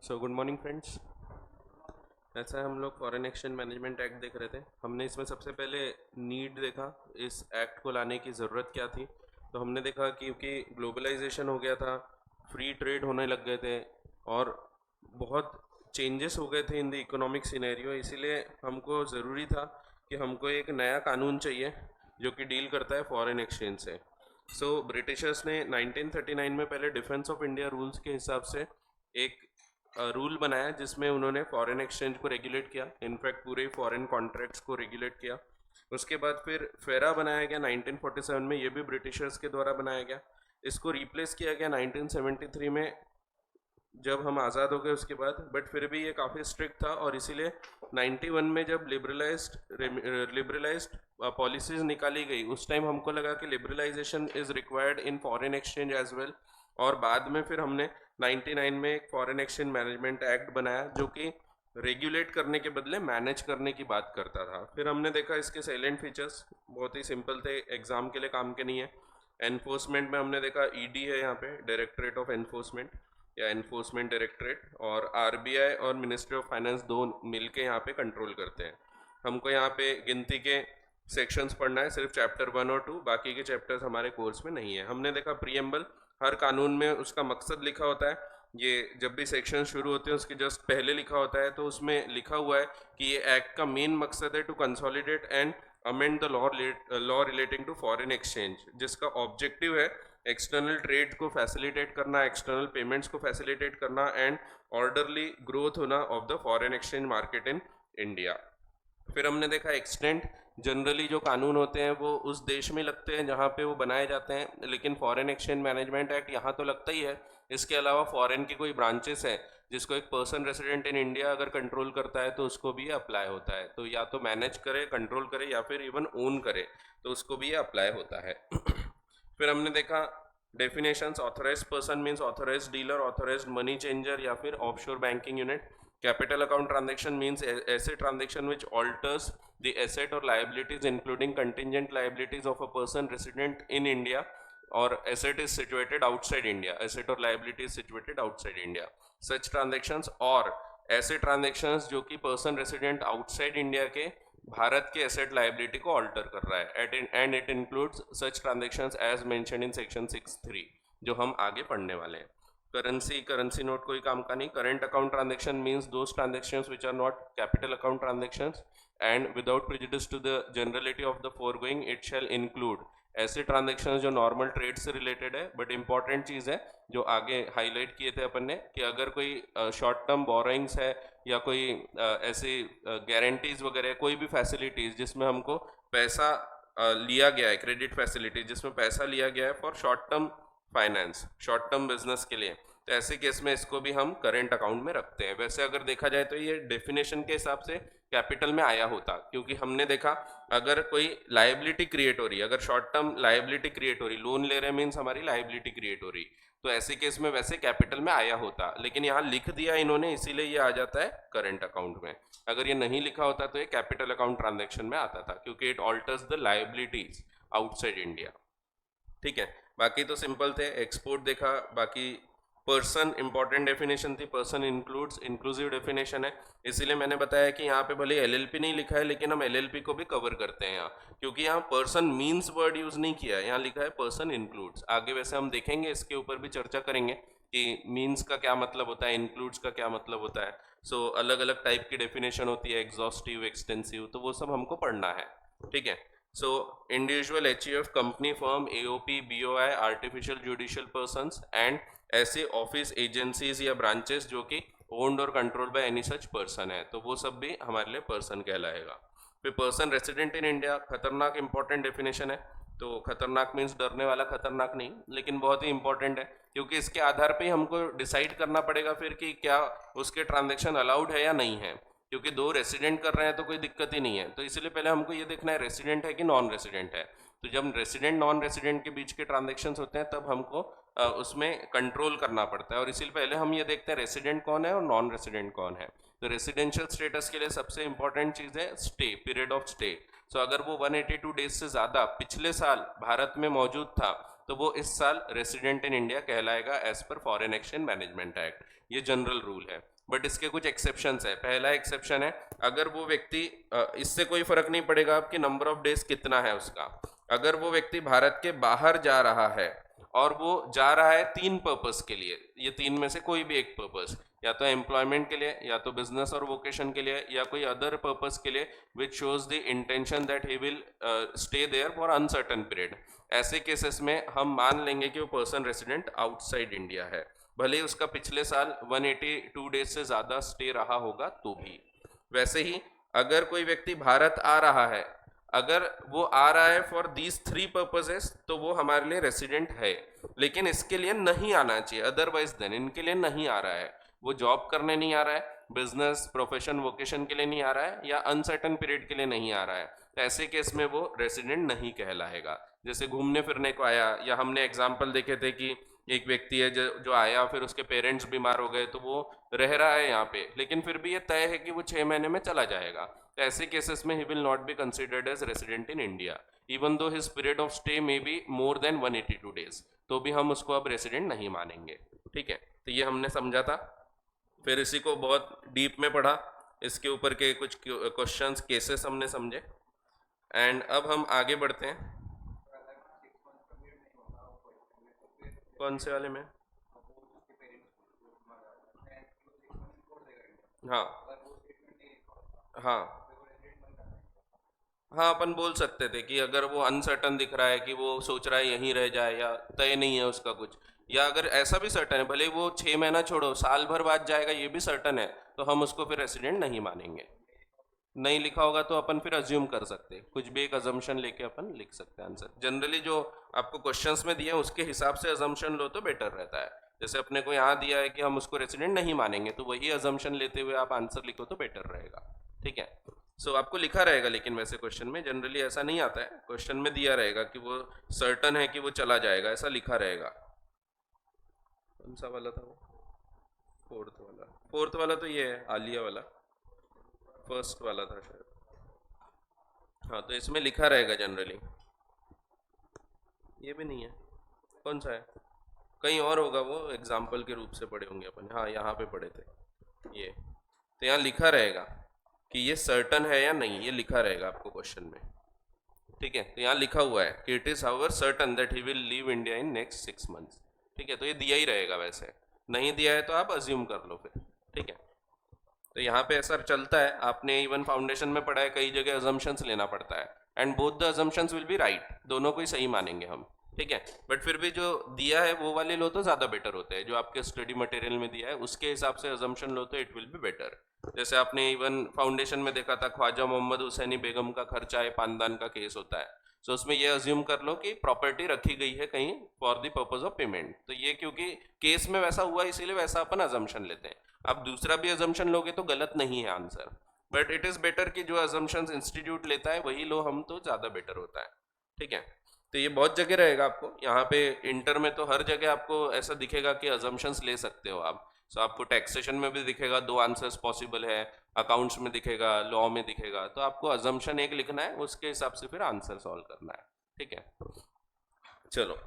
Good morning friends. ऐसा है, हम लोग फॉरेन एक्सचेंज मैनेजमेंट एक्ट देख रहे थे। हमने इसमें सबसे पहले नीड देखा, इस एक्ट को लाने की ज़रूरत क्या थी। तो हमने देखा कि क्योंकि ग्लोबलाइजेशन हो गया था, फ्री ट्रेड होने लग गए थे और बहुत चेंजेस हो गए थे इन द इकोनॉमिक सिनेरियो, इसीलिए हमको ज़रूरी था कि हमको एक नया कानून चाहिए जो कि डील करता है फॉरेन एक्सचेंज से। ब्रिटिशर्स ने 1939 में पहले डिफेंस ऑफ इंडिया रूल्स के हिसाब से एक रूल बनाया जिसमें उन्होंने फॉरेन एक्सचेंज को रेगुलेट किया, इनफैक्ट पूरे फॉरेन कॉन्ट्रैक्ट्स को रेगुलेट किया। उसके बाद फिर फेरा बनाया गया 1947 में, ये भी ब्रिटिशर्स के द्वारा बनाया गया। इसको रिप्लेस किया गया 1973 में जब हम आज़ाद हो गए उसके बाद, बट फिर भी ये काफ़ी स्ट्रिक्ट था और इसीलिए 91 में जब लिबरलाइज्ड पॉलिसीज निकाली गई उस टाइम हमको लगा कि liberalisation is required in foreign exchange as well. और बाद में फिर हमने 99 में एक फॉरेन एक्सचेंज मैनेजमेंट एक्ट बनाया जो कि रेगुलेट करने के बदले मैनेज करने की बात करता था। फिर हमने देखा इसके साइलेंट फीचर्स बहुत ही सिंपल थे, एग्जाम के लिए काम के नहीं है। एनफोर्समेंट में हमने देखा ईडी है यहाँ पे, डायरेक्टरेट ऑफ एनफोर्समेंट या एनफोर्समेंट डायरेक्टरेट, और आरबीआई और मिनिस्ट्री ऑफ फाइनेंस दो मिलके यहाँ पे कंट्रोल करते हैं। हमको यहाँ पे गिनती के सेक्शंस पढ़ना है, सिर्फ चैप्टर 1 और 2, बाकी के चैप्टर्स हमारे कोर्स में नहीं है। हमने देखा प्रीएम्बल, हर कानून में उसका मकसद लिखा होता है। ये जब भी सेक्शन शुरू होते हैं उसके जस्ट पहले लिखा होता है, तो उसमें लिखा हुआ है कि ये एक्ट का मेन मकसद है to consolidate and amend the law relating to foreign exchange, जिसका ऑब्जेक्टिव है एक्सटर्नल ट्रेड को फैसिलिटेट करना, एक्सटर्नल पेमेंट्स को फैसिलिटेट करना एंड ऑर्डरली ग्रोथ होना of the foreign exchange market in India. फिर हमने देखा एक्सटेंट, जनरली जो कानून होते हैं वो उस देश में लगते हैं जहाँ पे वो बनाए जाते हैं, लेकिन फॉरेन एक्सचेंज मैनेजमेंट एक्ट यहाँ तो लगता ही है। इसके अलावा फॉरेन की कोई ब्रांचेस है जिसको एक पर्सन रेसिडेंट इन इंडिया अगर कंट्रोल करता है तो उसको भी अप्लाई होता है। तो या तो मैनेज करे, कंट्रोल करे या फिर इवन ओन करे, तो उसको भी अप्लाई होता है। फिर हमने देखा definitions, authorized person means authorized dealer, authorized money changer या फिर offshore banking unit. Capital account transaction means ऐसे transaction which alters the asset or liabilities including contingent liabilities of a person resident in India or asset is situated outside India, asset or liability is situated outside India, such transactions और ऐसे transactions जो कि person resident outside India के भारत के asset liability को alter कर रहा है, and it includes such transactions as mentioned in section 6(3) जो हम आगे पढ़ने वाले हैं। करेंसी नोट कोई काम का नहीं। Current account transaction means those transactions which are not capital account transactions and without prejudice to the generality of the foregoing it shall include ऐसे ट्रांजैक्शंस जो नॉर्मल ट्रेड से रिलेटेड है। बट इंपॉर्टेंट चीज़ है जो आगे हाईलाइट किए थे अपन ने कि अगर कोई शॉर्ट टर्म बोरोइंग्स है या कोई ऐसी गारंटीज वगैरह, कोई भी फैसिलिटीज जिसमें हमको पैसा लिया गया है, क्रेडिट फैसिलिटी जिसमें पैसा लिया गया है for short term finance, short term business के लिए, तो ऐसे केस में इसको भी हम करेंट अकाउंट में रखते हैं। वैसे अगर देखा जाए तो ये डेफिनेशन के हिसाब से कैपिटल में आया होता, क्योंकि हमने देखा अगर कोई लाइबिलिटी क्रिएट हो रही है, अगर शॉर्ट टर्म लाइबिलिटी क्रिएट हो रही, लोन ले रहे हैं मीन्स हमारी लाइबिलिटी क्रिएट हो रही, तो ऐसे केस में वैसे कैपिटल में आया होता, लेकिन यहाँ लिख दिया इन्होंने इसीलिए ये आ जाता है करंट अकाउंट में। अगर ये नहीं लिखा होता तो ये कैपिटल अकाउंट ट्रांजैक्शन में आता था, क्योंकि it alters the liabilities outside India. ठीक है, बाकी तो सिंपल थे। एक्सपोर्ट देखा, बाकी पर्सन इंपॉर्टेंट डेफिनेशन थी, पर्सन इंक्लूड्स इंक्लूसिव डेफिनेशन है, इसीलिए मैंने बताया कि यहाँ पे भले एलएलपी नहीं लिखा है लेकिन हम एलएलपी को भी कवर करते हैं यहाँ, क्योंकि यहाँ पर्सन मीन्स वर्ड यूज नहीं किया है, यहाँ लिखा है पर्सन इंक्लूड्स। आगे वैसे हम देखेंगे, इसके ऊपर भी चर्चा करेंगे कि मीन्स का क्या मतलब होता है, इंक्लूड्स का क्या मतलब होता है। अलग अलग टाइप की डेफिनेशन होती है, एग्जॉस्टिव, एक्सटेंसिव, तो वो सब हमको पढ़ना है। ठीक है, individual, HUF, company, firm, AOP, BOI, artificial judicial persons and ऐसे ऑफिस, एजेंसीज या ब्रांचेस जो कि ओन्ड और control by any such person है, तो वो सब भी हमारे लिए पर्सन कहलाएगा। फिर पर्सन रेसिडेंट इन इंडिया, खतरनाक इंपॉर्टेंट डेफिनेशन है। तो खतरनाक मीन्स डरने वाला खतरनाक नहीं, लेकिन बहुत ही इंपॉर्टेंट है, क्योंकि इसके आधार पे हमको डिसाइड करना पड़ेगा फिर कि क्या उसके ट्रांजेक्शन अलाउड है या नहीं है, क्योंकि दो रेसिडेंट कर रहे हैं तो कोई दिक्कत ही नहीं है। तो इसलिए पहले हमको ये देखना है रेसिडेंट है कि नॉन रेसिडेंट है। तो जब रेसिडेंट नॉन रेसिडेंट के बीच के ट्रांजेक्शन्स होते हैं तब हमको उसमें कंट्रोल करना पड़ता है, और इसीलिए पहले हम ये देखते हैं रेसिडेंट कौन है और नॉन रेसिडेंट कौन है। तो रेसिडेंशियल स्टेटस के लिए सबसे इंपॉर्टेंट चीज़ है स्टे, पीरियड ऑफ स्टे। अगर वो 182 डेज से ज़्यादा पिछले साल भारत में मौजूद था तो वो इस साल रेसिडेंट इन इंडिया कहलाएगा as per foreign exchange management act. ये जनरल रूल है। बट इसके कुछ एक्सेप्शंस है। पहला एक्सेप्शन है, अगर वो व्यक्ति इससे कोई फर्क नहीं पड़ेगा आपकी नंबर ऑफ डेज कितना है उसका, अगर वो व्यक्ति भारत के बाहर जा रहा है और वो जा रहा है 3 पर्पस के लिए, ये 3 में से कोई भी एक पर्पस, या तो एम्प्लॉयमेंट के लिए, या तो बिजनेस और वोकेशन के लिए, या कोई अदर पर्पस के लिए which shows the intention that he will stay there for uncertain period, ऐसे केसेस में हम मान लेंगे कि वो पर्सन रेसिडेंट आउटसाइड इंडिया है, भले ही उसका पिछले साल 182 डेज से ज्यादा स्टे रहा होगा तो भी। वैसे ही अगर कोई व्यक्ति भारत आ रहा है, अगर वो आ रहा है फॉर दीज 3 पर्पसेस, तो वो हमारे लिए रेसिडेंट है, लेकिन इसके लिए नहीं आना चाहिए, अदरवाइज देन इनके लिए नहीं आ रहा है, वो जॉब करने नहीं आ रहा है, बिजनेस प्रोफेशन वोकेशन के लिए नहीं आ रहा है, या अनसर्टन पीरियड के लिए नहीं आ रहा है, तो ऐसे केस में वो रेसिडेंट नहीं कहलाएगा। जैसे घूमने फिरने को आया, या हमने एग्जाम्पल देखे थे कि एक व्यक्ति है जो आया, फिर उसके पेरेंट्स बीमार हो गए तो वो रह रहा है यहाँ पे, लेकिन फिर भी ये तय है कि वो 6 महीने में चला जाएगा, तो ऐसे केसेस में he will not be considered as resident in India even though his period of stay may be more than 182 days, तो भी हम उसको अब रेसिडेंट नहीं मानेंगे। ठीक है, तो ये हमने समझा था। फिर इसी को बहुत डीप में पढ़ा, इसके ऊपर के कुछ क्वेश्चंस केसेस हमने समझे, एंड अब हम आगे बढ़ते हैं। कौन से वाले में? हाँ हाँ हाँ, अपन बोल सकते थे कि अगर वो अनसर्टन दिख रहा है कि वो सोच रहा है यहीं रह जाए, या तय नहीं है उसका कुछ, या अगर ऐसा भी सर्टन है, भले वो 6 महीना छोड़ो साल भर बाद जाएगा ये भी सर्टन है, तो हम उसको फिर रेसिडेंट नहीं मानेंगे। नहीं लिखा होगा तो अपन फिर अज्यूम कर सकते हैं, कुछ भी एक अजम्पशन लेके अपन लिख सकते हैं आंसर। जनरली जो आपको क्वेश्चंस में दिया है उसके हिसाब से अजम्पशन लो तो बेटर रहता है। जैसे अपने को यहाँ दिया है कि हम उसको रेसिडेंट नहीं मानेंगे, तो वही अजम्पशन लेते हुए आप आंसर लिखो तो बेटर रहेगा। ठीक है, सो आपको लिखा रहेगा, लेकिन वैसे क्वेश्चन में जनरली ऐसा नहीं आता है, क्वेश्चन में दिया रहेगा कि वो सर्टन है कि वो चला जाएगा, ऐसा लिखा रहेगा। कौन सा वाला था वो? फोर्थ वाला तो ये है आलिया वाला, फर्स्ट वाला था शायद। हाँ, तो इसमें लिखा रहेगा जनरली। ये भी नहीं है, कौन सा है? कहीं और होगा, वो एग्जाम्पल के रूप से पढ़े होंगे अपन। हाँ, यहाँ पे पढ़े थे ये, तो यहाँ लिखा रहेगा कि ये सर्टन है या नहीं, ये लिखा रहेगा आपको क्वेश्चन में। ठीक है, तो यहाँ लिखा हुआ है कि it is however certain that he will leave India in next 6 months. ठीक है, तो ये दिया ही रहेगा, वैसे नहीं दिया है तो आप अज्यूम कर लो फिर। ठीक है, तो यहाँ पे ऐसा चलता है, आपने इवन फाउंडेशन में पढ़ा है, कई जगह अजम्पशंस लेना पड़ता है, and both the assumptions will be right, दोनों को ही सही मानेंगे हम। ठीक है, बट फिर भी जो दिया है वो वाले लो तो ज़्यादा बेटर होते हैं, जो आपके स्टडी मटेरियल में दिया है उसके हिसाब से अजम्पशन लो तो इट विल बी बेटर। जैसे आपने इवन फाउंडेशन में देखा था, ख्वाजा मोहम्मद हुसैनी बेगम का खर्चा है पानदान का केस होता है, सो उसमें ये अज्यूम कर लो कि प्रॉपर्टी रखी गई है कहीं for the purpose of payment, तो ये क्योंकि केस में वैसा हुआ इसीलिए वैसा अपन अजम्पशन लेते हैं। आप दूसरा भी अजम्पशन लोगे तो गलत नहीं है answer, but it is better कि जो अजम्पशंस इंस्टीट्यूट लेता है वही लो हम, तो ज़्यादा बेटर होता है। ठीक है, तो ये बहुत जगह रहेगा आपको, यहाँ पे इंटर में तो हर जगह आपको ऐसा दिखेगा कि अजम्पशंस ले सकते हो आप। सो आपको टैक्सेशन में भी दिखेगा 2 आंसर्स पॉसिबल है, अकाउंट्स में दिखेगा, लॉ में दिखेगा, तो आपको अजम्पशन एक लिखना है, उसके हिसाब से फिर आंसर सॉल्व करना है। ठीक है, चलो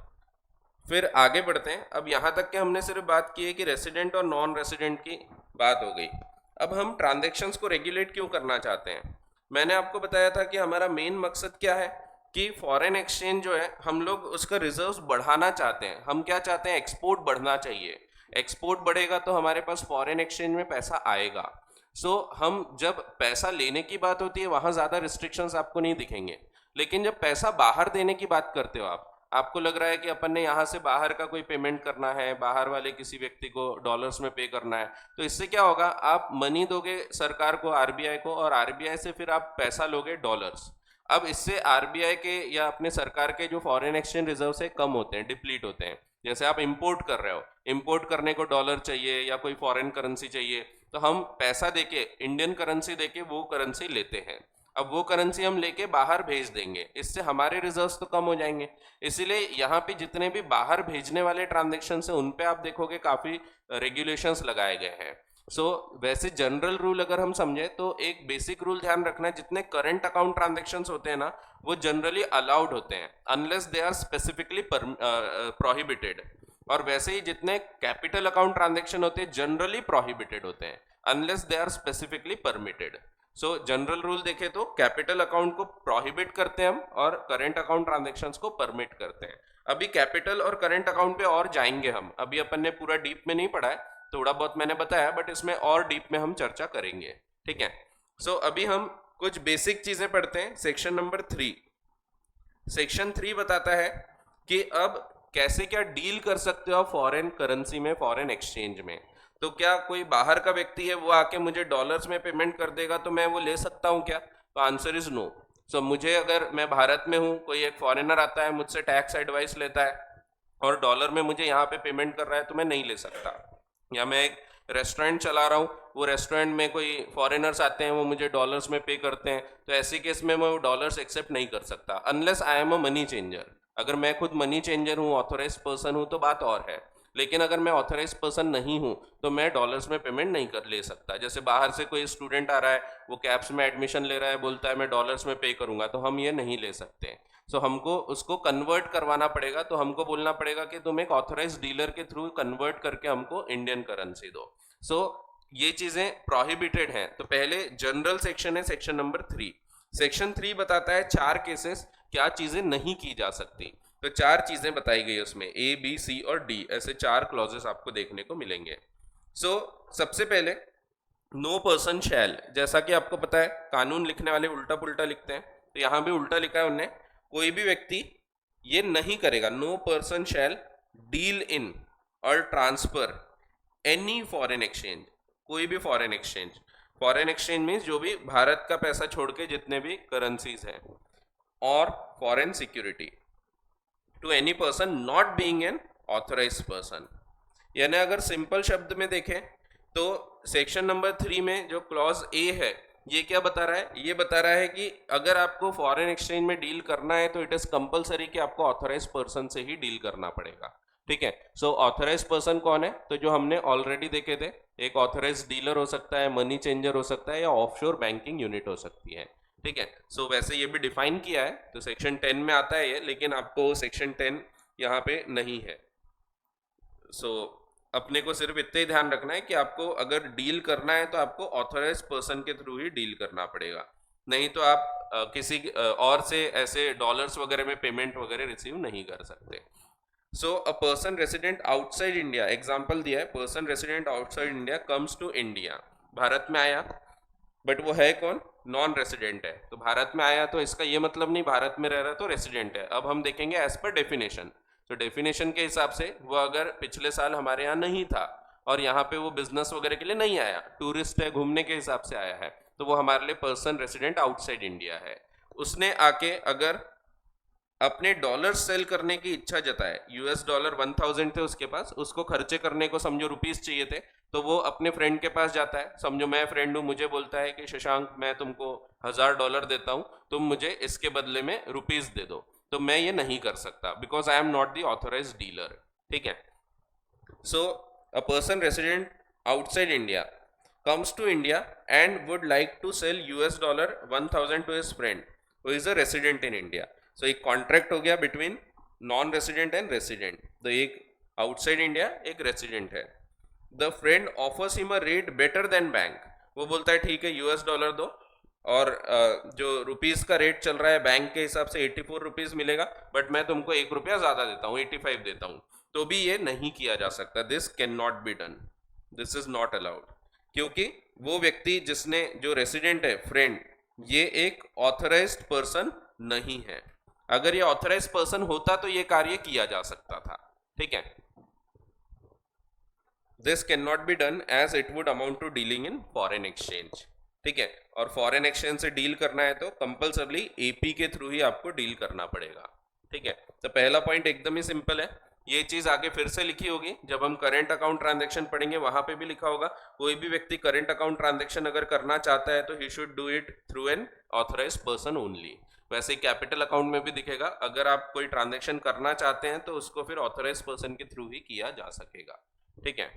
फिर आगे बढ़ते हैं। अब यहाँ तक के हमने सिर्फ बात की है कि रेसिडेंट और नॉन रेसिडेंट की बात हो गई। अब हम ट्रांजैक्शंस को रेगुलेट क्यों करना चाहते हैं? मैंने आपको बताया था कि हमारा मेन मकसद क्या है, कि फॉरेन एक्सचेंज जो है हम लोग उसका रिजर्व्स बढ़ाना चाहते हैं। हम क्या चाहते हैं? एक्सपोर्ट बढ़ना चाहिए, एक्सपोर्ट बढ़ेगा तो हमारे पास फॉरेन एक्सचेंज में पैसा आएगा। सो हम जब पैसा लेने की बात होती है वहां ज्यादा रिस्ट्रिक्शंस आपको नहीं दिखेंगे, लेकिन जब पैसा बाहर देने की बात करते हो आपको लग रहा है कि अपन ने यहाँ से बाहर का कोई पेमेंट करना है, बाहर वाले किसी व्यक्ति को डॉलर्स में पे करना है, तो इससे क्या होगा, आप मनी दोगे सरकार को, आरबीआई को, और आरबीआई से फिर आप पैसा लोगे डॉलर्स। अब इससे आरबीआई के या अपने सरकार के जो फॉरेन एक्सचेंज रिजर्व से कम होते हैं, डिप्लीट होते हैं। जैसे आप इंपोर्ट कर रहे हो, इंपोर्ट करने को डॉलर चाहिए या कोई फॉरेन करेंसी चाहिए, तो हम पैसा देके, इंडियन करेंसी देके वो करेंसी लेते हैं। अब वो करेंसी हम लेके बाहर भेज देंगे, इससे हमारे रिजर्व्स तो कम हो जाएंगे। इसीलिए यहाँ पे जितने भी बाहर भेजने वाले ट्रांजेक्शन है उन पे आप देखोगे काफी रेगुलेशंस लगाए गए हैं। वैसे जनरल रूल अगर हम समझे तो एक बेसिक रूल ध्यान रखना है, जितने करंट अकाउंट ट्रांजेक्शन्स होते हैं ना वो जनरली अलाउड होते हैं, unless they are specifically prohibited. और वैसे ही जितने कैपिटल अकाउंट ट्रांजेक्शन होते हैं जनरली प्रोहिबिटेड होते हैं unless they are specifically permitted. So general rule देखें तो कैपिटल अकाउंट को प्रोहिबिट करते हैं हम और करेंट अकाउंट ट्रांजेक्शन्स को परमिट करते हैं। अभी कैपिटल और करेंट अकाउंट पे और जाएंगे हम, अभी अपन ने पूरा डीप में नहीं पढ़ा है, थोड़ा बहुत मैंने बताया, बट इसमें और डीप में हम चर्चा करेंगे, ठीक है। सो अभी हम कुछ बेसिक चीजें पढ़ते हैं। सेक्शन नंबर 3, सेक्शन 3 बताता है कि अब कैसे क्या डील कर सकते हो फॉरेन करेंसी में, फॉरेन एक्सचेंज में। तो क्या कोई बाहर का व्यक्ति है वो आके मुझे डॉलर्स में पेमेंट कर देगा तो मैं वो ले सकता हूँ क्या? तो आंसर इज नो। सो मुझे, अगर मैं भारत में हूँ, कोई एक फॉरेनर आता है मुझसे टैक्स एडवाइस लेता है और डॉलर में मुझे यहाँ पे पेमेंट कर रहा है तो मैं नहीं ले सकता। या मैं एक रेस्टोरेंट चला रहा हूँ, वो रेस्टोरेंट में कोई फॉरेनर्स आते हैं वो मुझे डॉलर्स में पे करते हैं, तो ऐसे केस में मैं वो डॉलर्स एक्सेप्ट नहीं कर सकता unless I am a money changer. अगर मैं खुद मनी चेंजर हूँ, ऑथोराइज पर्सन हूँ तो बात और है, लेकिन अगर मैं ऑथराइज पर्सन नहीं हूँ तो मैं डॉलर्स में पेमेंट नहीं कर ले सकता। जैसे बाहर से कोई स्टूडेंट आ रहा है, वो कैप्स में एडमिशन ले रहा है, बोलता है मैं डॉलर्स में पे करूंगा, तो हम ये नहीं ले सकते। सो हमको उसको कन्वर्ट करवाना पड़ेगा, तो हमको बोलना पड़ेगा कि तुम एक ऑथराइज डीलर के थ्रू कन्वर्ट करके हमको इंडियन करेंसी दो। सो ये चीजें प्रोहिबिटेड हैं। तो पहले जनरल सेक्शन है, सेक्शन नंबर 3। सेक्शन 3 बताता है 4 केसेस क्या चीजें नहीं की जा सकती। तो 4 चीजें बताई गई उसमें, ए बी सी और डी, ऐसे 4 क्लॉजेस आपको देखने को मिलेंगे। सो सबसे पहले नो पर्सन शैल, जैसा कि आपको पता है कानून लिखने वाले उल्टा पुल्टा लिखते हैं, तो यहां भी उल्टा लिखा है उन्होंने। कोई भी व्यक्ति ये नहीं करेगा, no person shall deal in or transfer any foreign exchange, कोई भी foreign exchange. Foreign exchange means जो भी भारत का पैसा छोड़ के जितने भी करेंसीज हैं, or foreign security to any person not being an authorised person. यानी अगर सिंपल शब्द में देखें तो सेक्शन नंबर 3 में जो क्लॉज ए है ये क्या बता रहा है? ये बता रहा है कि अगर आपको फॉरेन एक्सचेंज में डील करना है तो इट इज कंपलसरी कि आपको ऑथराइज पर्सन से ही डील करना पड़ेगा, ठीक है। सो ऑथराइज पर्सन कौन है? तो जो हमने ऑलरेडी देखे थे, एक ऑथराइज डीलर हो सकता है, मनी चेंजर हो सकता है, या ऑफशोर बैंकिंग यूनिट हो सकती है, ठीक है। सो वैसे ये भी डिफाइन किया है, तो सेक्शन 10 में आता है ये, लेकिन आपको सेक्शन 10 यहाँ पे नहीं है। सो अपने को सिर्फ इतना ही ध्यान रखना है कि आपको अगर डील करना है तो आपको ऑथराइज पर्सन के थ्रू ही डील करना पड़ेगा, नहीं तो आप किसी और से ऐसे डॉलर्स वगैरह में पेमेंट वगैरह रिसीव नहीं कर सकते। So a person resident outside India, example दिया है, person resident outside India comes to India, Bharat में आया, बट वो है कौन? नॉन रेसिडेंट है। तो भारत में आया तो इसका ये मतलब नहीं भारत में रह रहा तो रेसिडेंट है। अब हम देखेंगे एज पर डेफिनेशन। तो डेफिनेशन के हिसाब से वो अगर पिछले साल हमारे यहाँ नहीं था और यहाँ पे वो बिजनेस वगैरह के लिए नहीं आया, टूरिस्ट है, घूमने के हिसाब से आया है, तो वो हमारे लिए पर्सन रेसिडेंट आउटसाइड इंडिया है। उसने आके अगर अपने डॉलर सेल करने की इच्छा जताए, यूएस डॉलर 1000 थे उसके पास, उसको खर्चे करने को समझो रुपीस चाहिए थे, तो वो अपने फ्रेंड के पास जाता है, समझो मैं फ्रेंड हूँ, मुझे बोलता है कि शशांक मैं तुमको $1000 देता हूँ, तुम मुझे इसके बदले में रुपीस दे दो, तो मैं ये नहीं कर सकता because I am not the authorize dealer, ठीक है। So a person resident outside India comes to India and would like to sell US dollar 1000 to his friend who is a resident in India. So एक contract हो गया between non resident and resident, तो एक outside India एक resident है। The friend offers him a rate better than bank, वो बोलता है ठीक है यूएस डॉलर दो, और जो रुपीस का रेट चल रहा है बैंक के हिसाब से 84 रुपीज मिलेगा, बट मैं तुमको ₹1 ज्यादा देता हूँ, 85 देता हूँ, तो भी ये नहीं किया जा सकता। This can not be done, this is not allowed, क्योंकि वो व्यक्ति जिसने, जो रेसिडेंट है फ्रेंड, ये एक ऑथराइज्ड पर्सन नहीं है। अगर ये ऑथराइज्ड पर्सन होता तो ये कार्य किया जा सकता था, ठीक है। This can not be done as it would amount to dealing in foreign exchange, ठीक है। और फॉरेन एक्सचेंज से डील करना है तो कंपल्सरली एपी के थ्रू ही आपको डील करना पड़ेगा, ठीक है। तो पहला पॉइंट एकदम ही सिंपल है, ये चीज आगे फिर से लिखी होगी जब हम करेंट अकाउंट ट्रांजैक्शन पढ़ेंगे, वहां पे भी लिखा होगा, कोई भी व्यक्ति करेंट अकाउंट ट्रांजैक्शन अगर करना चाहता है तो he should do it through an authorised person only. वैसे कैपिटल अकाउंट में भी दिखेगा, अगर आप कोई ट्रांजैक्शन करना चाहते हैं तो उसको फिर ऑथराइज्ड पर्सन के थ्रू ही किया जा सकेगा, ठीक है।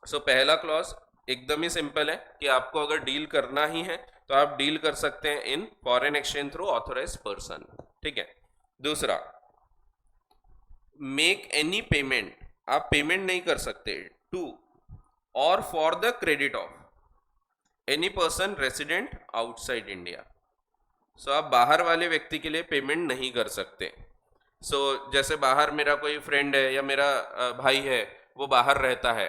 सो पहला क्लॉज एकदम ही सिंपल है कि आपको अगर डील करना ही है तो आप डील कर सकते हैं in foreign exchange through authorized person, ठीक है। दूसरा, मेक एनी पेमेंट, आप पेमेंट नहीं कर सकते टू और for the credit of any person resident outside India. So आप बाहर वाले व्यक्ति के लिए पेमेंट नहीं कर सकते। जैसे बाहर मेरा कोई फ्रेंड है या मेरा भाई है, वो बाहर रहता है,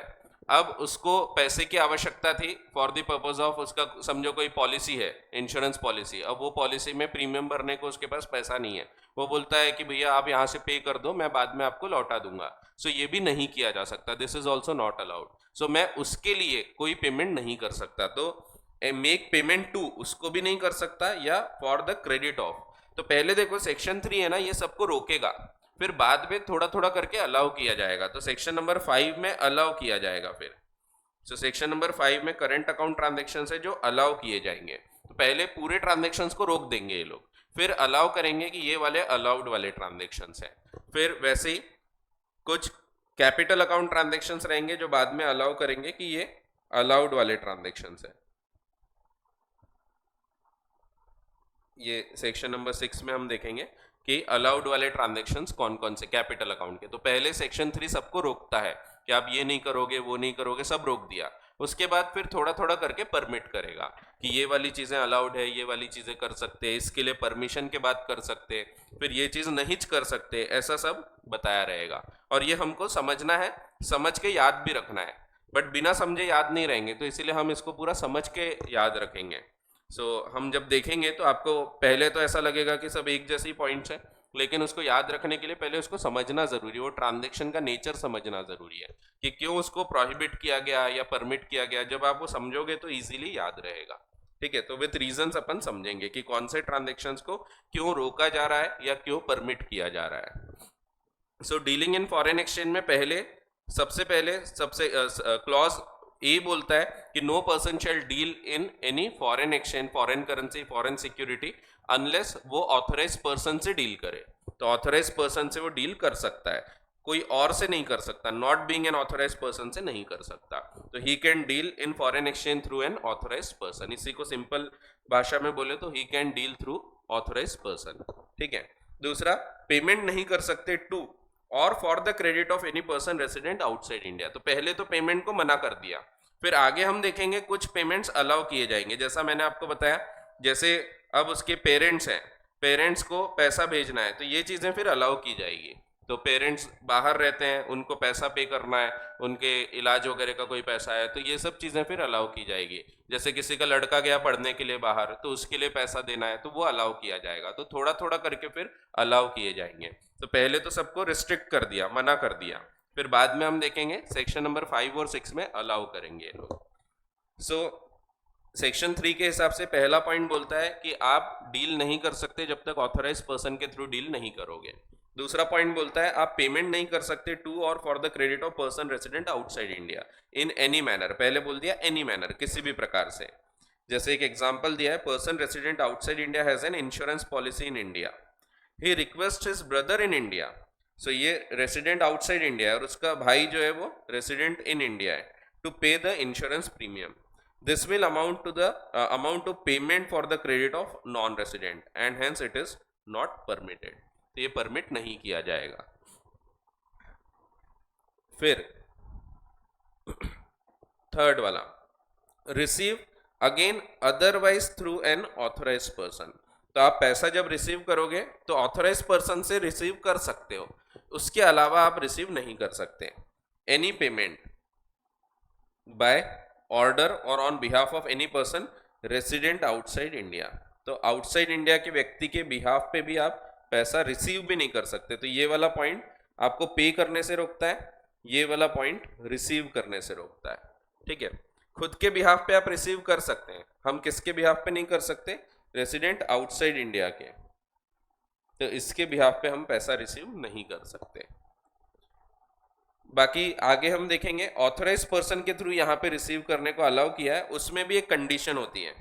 अब उसको पैसे की आवश्यकता थी फॉर द पर्पज ऑफ उसका, समझो कोई पॉलिसी है, इंश्योरेंस पॉलिसी, अब वो पॉलिसी में प्रीमियम भरने को उसके पास पैसा नहीं है, वो बोलता है कि भैया आप यहाँ से पे कर दो, मैं बाद में आपको लौटा दूंगा। ये भी नहीं किया जा सकता, this is also not allowed. मैं उसके लिए कोई पेमेंट नहीं कर सकता। तो मेक पेमेंट टू उसको भी नहीं कर सकता, या फॉर द क्रेडिट ऑफ। तो पहले देखो सेक्शन 3 है ना, ये सबको रोकेगा, फिर बाद में थोड़ा थोड़ा करके अलाउ किया जाएगा। तो सेक्शन नंबर 5 में अलाउ किया जाएगा फिर। सेक्शन नंबर 5 में करंट अकाउंट ट्रांजेक्शन है जो अलाउ किए जाएंगे। तो पहले पूरे ट्रांजेक्शन को रोक देंगे ये लोग, फिर अलाउ करेंगे कि ये वाले अलाउड वाले ट्रांजेक्शन है। फिर वैसे ही कुछ कैपिटल अकाउंट ट्रांजेक्शन रहेंगे जो बाद में अलाउ करेंगे कि ये अलाउड वाले ट्रांजेक्शन है। ये सेक्शन नंबर 6 में हम देखेंगे कि अलाउड वाले ट्रांजेक्शन्स कौन कौन से कैपिटल अकाउंट के। तो पहले सेक्शन 3 सबको रोकता है कि आप ये नहीं करोगे, वो नहीं करोगे, सब रोक दिया। उसके बाद फिर थोड़ा थोड़ा करके परमिट करेगा कि ये वाली चीज़ें अलाउड है, ये वाली चीज़ें कर सकते हैं, इसके लिए परमिशन के बाद कर सकते, फिर ये चीज़ नहीं कर सकते, ऐसा सब बताया रहेगा। और ये हमको समझना है, समझ के याद भी रखना है, बट बिना समझे याद नहीं रहेंगे, तो इसीलिए हम इसको पूरा समझ के याद रखेंगे। हम जब देखेंगे तो आपको पहले तो ऐसा लगेगा कि सब एक जैसे ही पॉइंट्स हैं, लेकिन उसको याद रखने के लिए पहले उसको समझना जरूरी है, वो ट्रांजेक्शन का नेचर समझना जरूरी है कि क्यों उसको प्रोहिबिट किया गया या परमिट किया गया। जब आप वो समझोगे तो इजीली याद रहेगा। ठीक है, तो विथ रीजंस अपन समझेंगे कि कौन से ट्रांजेक्शन्स को क्यों रोका जा रहा है या क्यों परमिट किया जा रहा है। डीलिंग इन फॉरेन एक्सचेंज में सबसे पहले क्लॉज ए बोलता है कि no person shall deal in any foreign exchange, foreign currency, foreign security unless वो ऑथराइज पर्सन से डील करे। तो ऑथराइज पर्सन से वो डील कर सकता है, कोई और से नहीं कर सकता, not being an authorise person से नहीं कर सकता। तो he can deal in foreign exchange through an authorise person. इसी को सिंपल भाषा में बोले तो he can deal through authorise person. ठीक है। दूसरा, पेमेंट नहीं कर सकते टू और for the credit of any person resident outside India. तो पहले तो पेमेंट को मना कर दिया, फिर आगे हम देखेंगे कुछ पेमेंट्स अलाउ किए जाएंगे। जैसा मैंने आपको बताया, जैसे अब उसके पेरेंट्स हैं, पेरेंट्स को पैसा भेजना है, तो ये चीजें फिर अलाउ की जाएगी। तो पेरेंट्स बाहर रहते हैं, उनको पैसा पे करना है, उनके इलाज वगैरह का कोई पैसा है, तो ये सब चीजें फिर अलाउ की जाएगी। जैसे किसी का लड़का गया पढ़ने के लिए बाहर, तो उसके लिए पैसा देना है, तो वो अलाउ किया जाएगा। तो थोड़ा थोड़ा करके फिर अलाउ किए जाएंगे। तो पहले तो सबको रिस्ट्रिक्ट कर दिया, मना कर दिया, फिर बाद में हम देखेंगे सेक्शन नंबर 5 और 6 में अलाउ करेंगे लोग। सेक्शन 3 के हिसाब से पहला पॉइंट बोलता है कि आप डील नहीं कर सकते जब तक ऑथराइज पर्सन के थ्रू डील नहीं करोगे। दूसरा पॉइंट बोलता है आप पेमेंट नहीं कर सकते टू और for the credit of person resident outside India in any manner. पहले बोल दिया एनी मैनर, किसी भी प्रकार से। जैसे एक एग्जांपल दिया है, person resident outside India has an insurance policy in India, he request his brother in India. ये रेसिडेंट आउटसाइड इंडिया है और उसका भाई जो है वो रेसिडेंट इन इंडिया है, to pay the insurance premium. This will amount to the amount of payment for the credit of non resident and hence it is not permitted. तो ये परमिट नहीं किया जाएगा। फिर थर्ड वाला, receive again otherwise through an authorise person. तो आप पैसा जब रिसीव करोगे तो ऑथराइज पर्सन से रिसीव कर सकते हो, उसके अलावा आप रिसीव नहीं कर सकते। एनी पेमेंट बाय ऑर्डर और on behalf of any person resident outside India. तो आउटसाइड इंडिया के व्यक्ति के बिहाफ पे भी आप पैसा रिसीव भी नहीं कर सकते। तो ये वाला पॉइंट आपको पे करने से रोकता है, ये वाला पॉइंट रिसीव करने से रोकता है। ठीक है, खुद के बिहाफ पे आप रिसीव कर सकते हैं, हम किसके बिहाफ पे नहीं कर सकते, रेसिडेंट आउटसाइड इंडिया के। तो इसके बिहाफ पे हम पैसा रिसीव नहीं कर सकते। बाकी आगे हम देखेंगे ऑथराइज पर्सन के थ्रू यहाँ पे रिसीव करने को अलाउ किया है, उसमें भी एक कंडीशन होती है।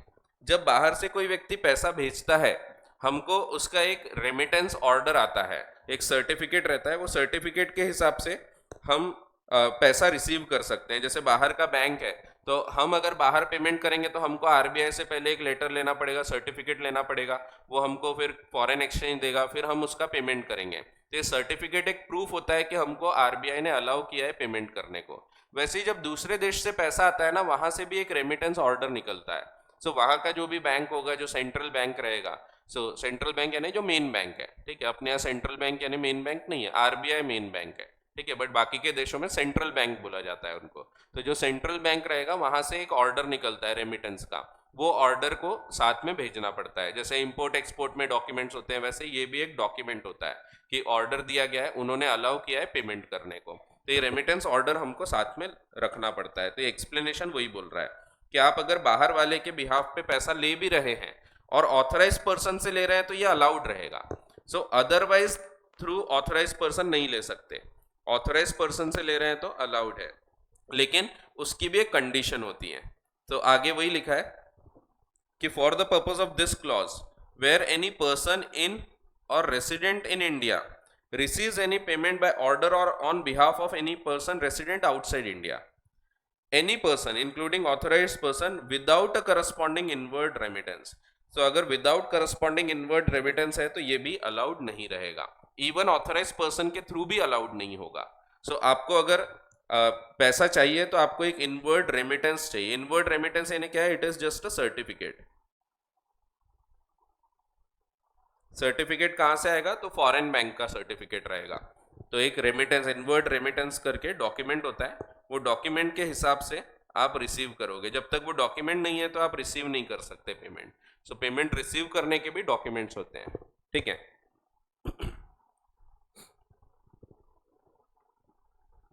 जब बाहर से कोई व्यक्ति पैसा भेजता है, हमको उसका एक रेमिटेंस ऑर्डर आता है, एक सर्टिफिकेट रहता है, वो सर्टिफिकेट के हिसाब से हम पैसा रिसीव कर सकते हैं। जैसे बाहर का बैंक है, तो हम अगर बाहर पेमेंट करेंगे तो हमको आरबीआई से पहले एक लेटर लेना पड़ेगा, सर्टिफिकेट लेना पड़ेगा, वो हमको फिर फॉरेन एक्सचेंज देगा, फिर हम उसका पेमेंट करेंगे। तो ये सर्टिफिकेट एक प्रूफ होता है कि हमको आरबीआई ने अलाउ किया है पेमेंट करने को। वैसे ही जब दूसरे देश से पैसा आता है ना, वहां से भी एक रेमिटेंस ऑर्डर निकलता है। सो वहां का जो भी बैंक होगा, जो सेंट्रल बैंक रहेगा, सो सेंट्रल बैंक यानी जो मेन बैंक है, ठीक है, अपने यहाँ सेंट्रल बैंक यानी मेन बैंक नहीं है, आरबीआई मेन बैंक है, ठीक है, बट बाकी के देशों में सेंट्रल बैंक बोला जाता है उनको। तो जो सेंट्रल बैंक रहेगा वहां से एक ऑर्डर निकलता है रेमिटेंस का, वो ऑर्डर को साथ में भेजना पड़ता है। जैसे इंपोर्ट एक्सपोर्ट में डॉक्यूमेंट्स होते हैं, वैसे ये भी एक डॉक्यूमेंट होता है कि ऑर्डर दिया गया है, उन्होंने अलाउ किया है पेमेंट करने को, तो ये रेमिटेंस ऑर्डर हमको साथ में रखना पड़ता है। तो ये एक्सप्लेनेशन वही बोल रहा है कि आप अगर बाहर वाले के बिहाफ पे पैसा ले भी रहे हैं और ऑथराइज पर्सन से ले रहे हैं तो ये अलाउड रहेगा। So otherwise through authorise person नहीं ले सकते, ऑथराइज पर्सन से ले रहे हैं तो अलाउड है, लेकिन उसकी भी एक कंडीशन होती है। तो आगे वही लिखा है कि for the purpose of this clause where any person in or resident in India receives any payment by order or on behalf of any person resident outside India, any person including authorized person without a corresponding inward remittance। तो अगर without corresponding inward remittance है तो ये भी allowed नहीं रहेगा, even authorise person के through भी अलाउड नहीं होगा। सो आपको अगर पैसा चाहिए तो आपको एक इनवर्ड रेमिटेंस चाहिए। इनवर्ड रेमिटेंस यानी क्या है? It is just a certificate. Certificate कहाँ से आएगा? तो फॉरेन बैंक का सर्टिफिकेट रहेगा। तो एक रेमिटेंस, इनवर्ड रेमिटेंस करके डॉक्यूमेंट होता है, वो डॉक्यूमेंट के हिसाब से आप रिसीव करोगे। जब तक वो डॉक्यूमेंट नहीं है तो आप रिसीव नहीं कर सकते पेमेंट। सो पेमेंट रिसीव करने के भी डॉक्यूमेंट्स होते हैं, ठीक है।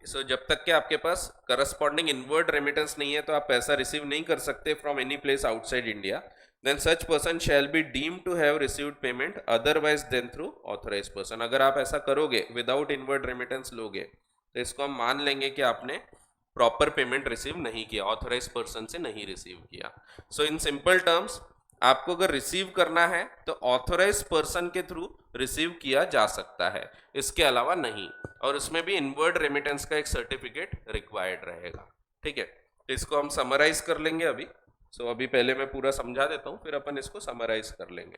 सो जब तक के आपके पास करस्पॉन्डिंग इनवर्ड रेमिटेंस नहीं है तो आप पैसा रिसीव नहीं कर सकते from any place outside India. then such person shall be deemed to have received payment otherwise than through authorized person। अगर आप ऐसा करोगे विदाउट इनवर्ड रेमिटेंस लोगे तो इसको हम मान लेंगे कि आपने प्रॉपर पेमेंट रिसीव नहीं किया, ऑथराइज पर्सन से नहीं रिसीव किया। सो इन सिंपल टर्म्स आपको अगर रिसीव करना है तो ऑथराइज पर्सन के थ्रू रिसीव किया जा सकता है, इसके अलावा नहीं, और उसमें भी इनवर्ड रेमिटेंस का एक सर्टिफिकेट रिक्वायर्ड रहेगा, ठीक है। तो इसको हम समराइज कर लेंगे अभी। सो अभी पहले मैं पूरा समझा देता हूं, फिर अपन इसको समराइज कर लेंगे।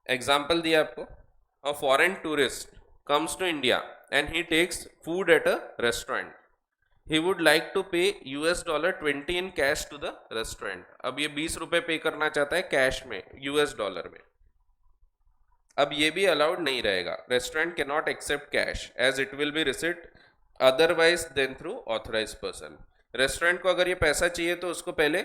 एग्जाम्पल दिया आपको, a foreign tourist comes to India and he takes food at a restaurant, he would like to pay $20 in cash to the restaurant. अब ये 20 रुपए पे करना चाहता है कैश में, $, में। अब ये भी अलाउड नहीं रहेगा, restaurant can not accept cash as it will be received otherwise then through authorise person. Restaurant को अगर ये पैसा चाहिए तो उसको पहले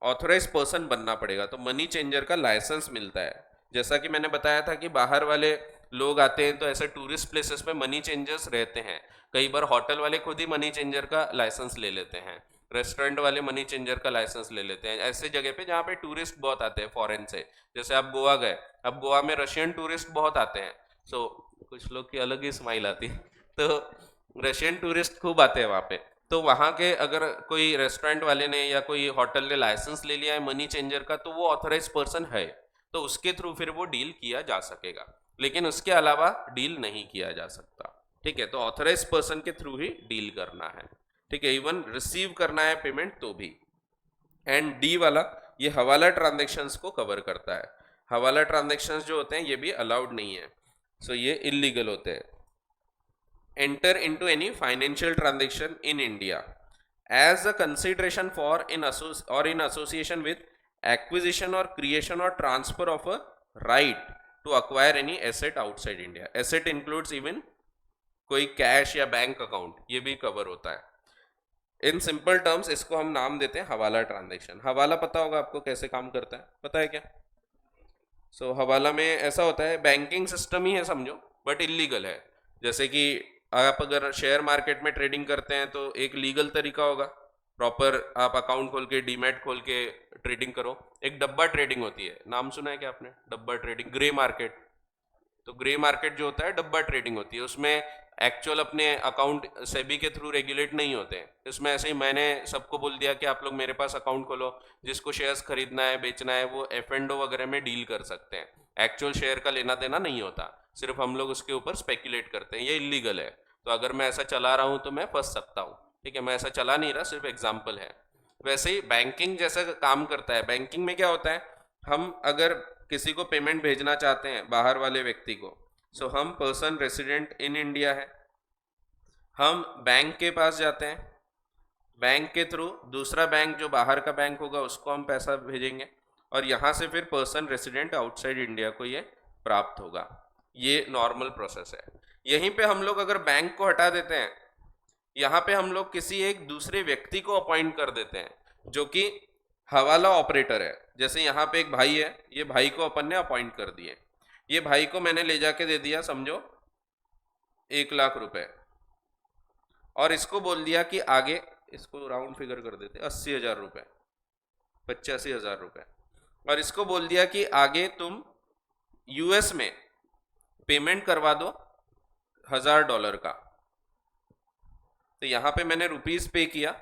ऑथराइज पर्सन बनना पड़ेगा, तो मनी चेंजर का लाइसेंस मिलता है। जैसा कि मैंने बताया था कि बाहर वाले लोग आते हैं तो ऐसे टूरिस्ट प्लेसेस पे मनी चेंजर्स रहते हैं, कई बार होटल वाले खुद ही मनी चेंजर का लाइसेंस ले लेते हैं, रेस्टोरेंट वाले मनी चेंजर का लाइसेंस ले लेते हैं ऐसे जगह पे जहाँ पे टूरिस्ट बहुत आते हैं फॉरेन से। जैसे आप गोवा गए, अब गोवा में रशियन टूरिस्ट बहुत आते हैं, सो कुछ लोग की अलग ही स्माइल आती है, तो रशियन टूरिस्ट खूब आते हैं वहाँ पे। तो वहाँ के अगर कोई रेस्टोरेंट वाले ने या कोई होटल ने लाइसेंस ले लिया है मनी चेंजर का, तो वो ऑथराइज पर्सन है, तो उसके थ्रू फिर वो डील किया जा सकेगा, लेकिन उसके अलावा डील नहीं किया जा सकता, ठीक है। तो ऑथराइज पर्सन के थ्रू ही डील करना है, ठीक है, इवन रिसीव करना है पेमेंट तो भी। एंड डी वाला ये हवाला ट्रांजेक्शन्स को कवर करता है। हवाला ट्रांजेक्शन्स जो होते हैं ये भी अलाउड नहीं है, सो ये इलीगल होते हैं। enter into any financial transaction in India as a consideration for in association with acquisition or creation or transfer of a right to acquire any asset outside India। asset includes even कोई cash या bank account, ये भी cover होता है। In simple terms इसको हम नाम देते हैं हवाला ट्रांजेक्शन। हवाला पता होगा आपको कैसे काम करता है, पता है क्या? सो हवाला में ऐसा होता है, बैंकिंग सिस्टम ही है समझो, बट इलीगल है। जैसे कि आप अगर शेयर मार्केट में ट्रेडिंग करते हैं तो एक लीगल तरीका होगा, प्रॉपर आप अकाउंट खोल के डीमैट खोल के ट्रेडिंग करो। एक डब्बा ट्रेडिंग होती है, नाम सुना है क्या आपने? डब्बा ट्रेडिंग, ग्रे मार्केट। तो ग्रे मार्केट जो होता है डब्बा ट्रेडिंग होती है, उसमें एक्चुअल अपने अकाउंट सेबी के थ्रू रेगुलेट नहीं होते हैं। इसमें ऐसे ही मैंने सबको बोल दिया कि आप लोग मेरे पास अकाउंट खोलो, जिसको शेयर्स खरीदना है बेचना है वो F&O वगैरह में डील कर सकते हैं, एक्चुअल शेयर का लेना देना नहीं होता, सिर्फ हम लोग उसके ऊपर स्पेकुलेट करते हैं, ये इलीगल है। तो अगर मैं ऐसा चला रहा हूँ तो मैं फंस सकता हूँ, ठीक है, मैं ऐसा चला नहीं रहा, सिर्फ एग्जाम्पल है। वैसे ही बैंकिंग जैसा काम करता है। बैंकिंग में क्या होता है, हम अगर किसी को पेमेंट भेजना चाहते हैं बाहर वाले व्यक्ति को, सो हम पर्सन रेसिडेंट इन इंडिया है, हम बैंक के पास जाते हैं, बैंक के थ्रू दूसरा बैंक जो बाहर का बैंक होगा उसको हम पैसा भेजेंगे, और यहाँ से फिर पर्सन रेसिडेंट आउटसाइड इंडिया को ये प्राप्त होगा। ये नॉर्मल प्रोसेस है। यहीं पे हम लोग अगर बैंक को हटा देते हैं, यहाँ पे हम लोग किसी एक दूसरे व्यक्ति को अपॉइंट कर देते हैं जो कि हवाला ऑपरेटर है। जैसे यहाँ पे एक भाई है, ये भाई को अपन ने अपॉइंट कर दिए, ये भाई को मैंने ले जाके दे दिया समझो 1 लाख रुपए, और इसको बोल दिया कि आगे, इसको राउंड फिगर कर देते 80,000 रुपए, 85,000 रुपए, और इसको बोल दिया कि आगे तुम यूएस में पेमेंट करवा दो $1,000 का। तो यहाँ पे मैंने रुपीस पे किया,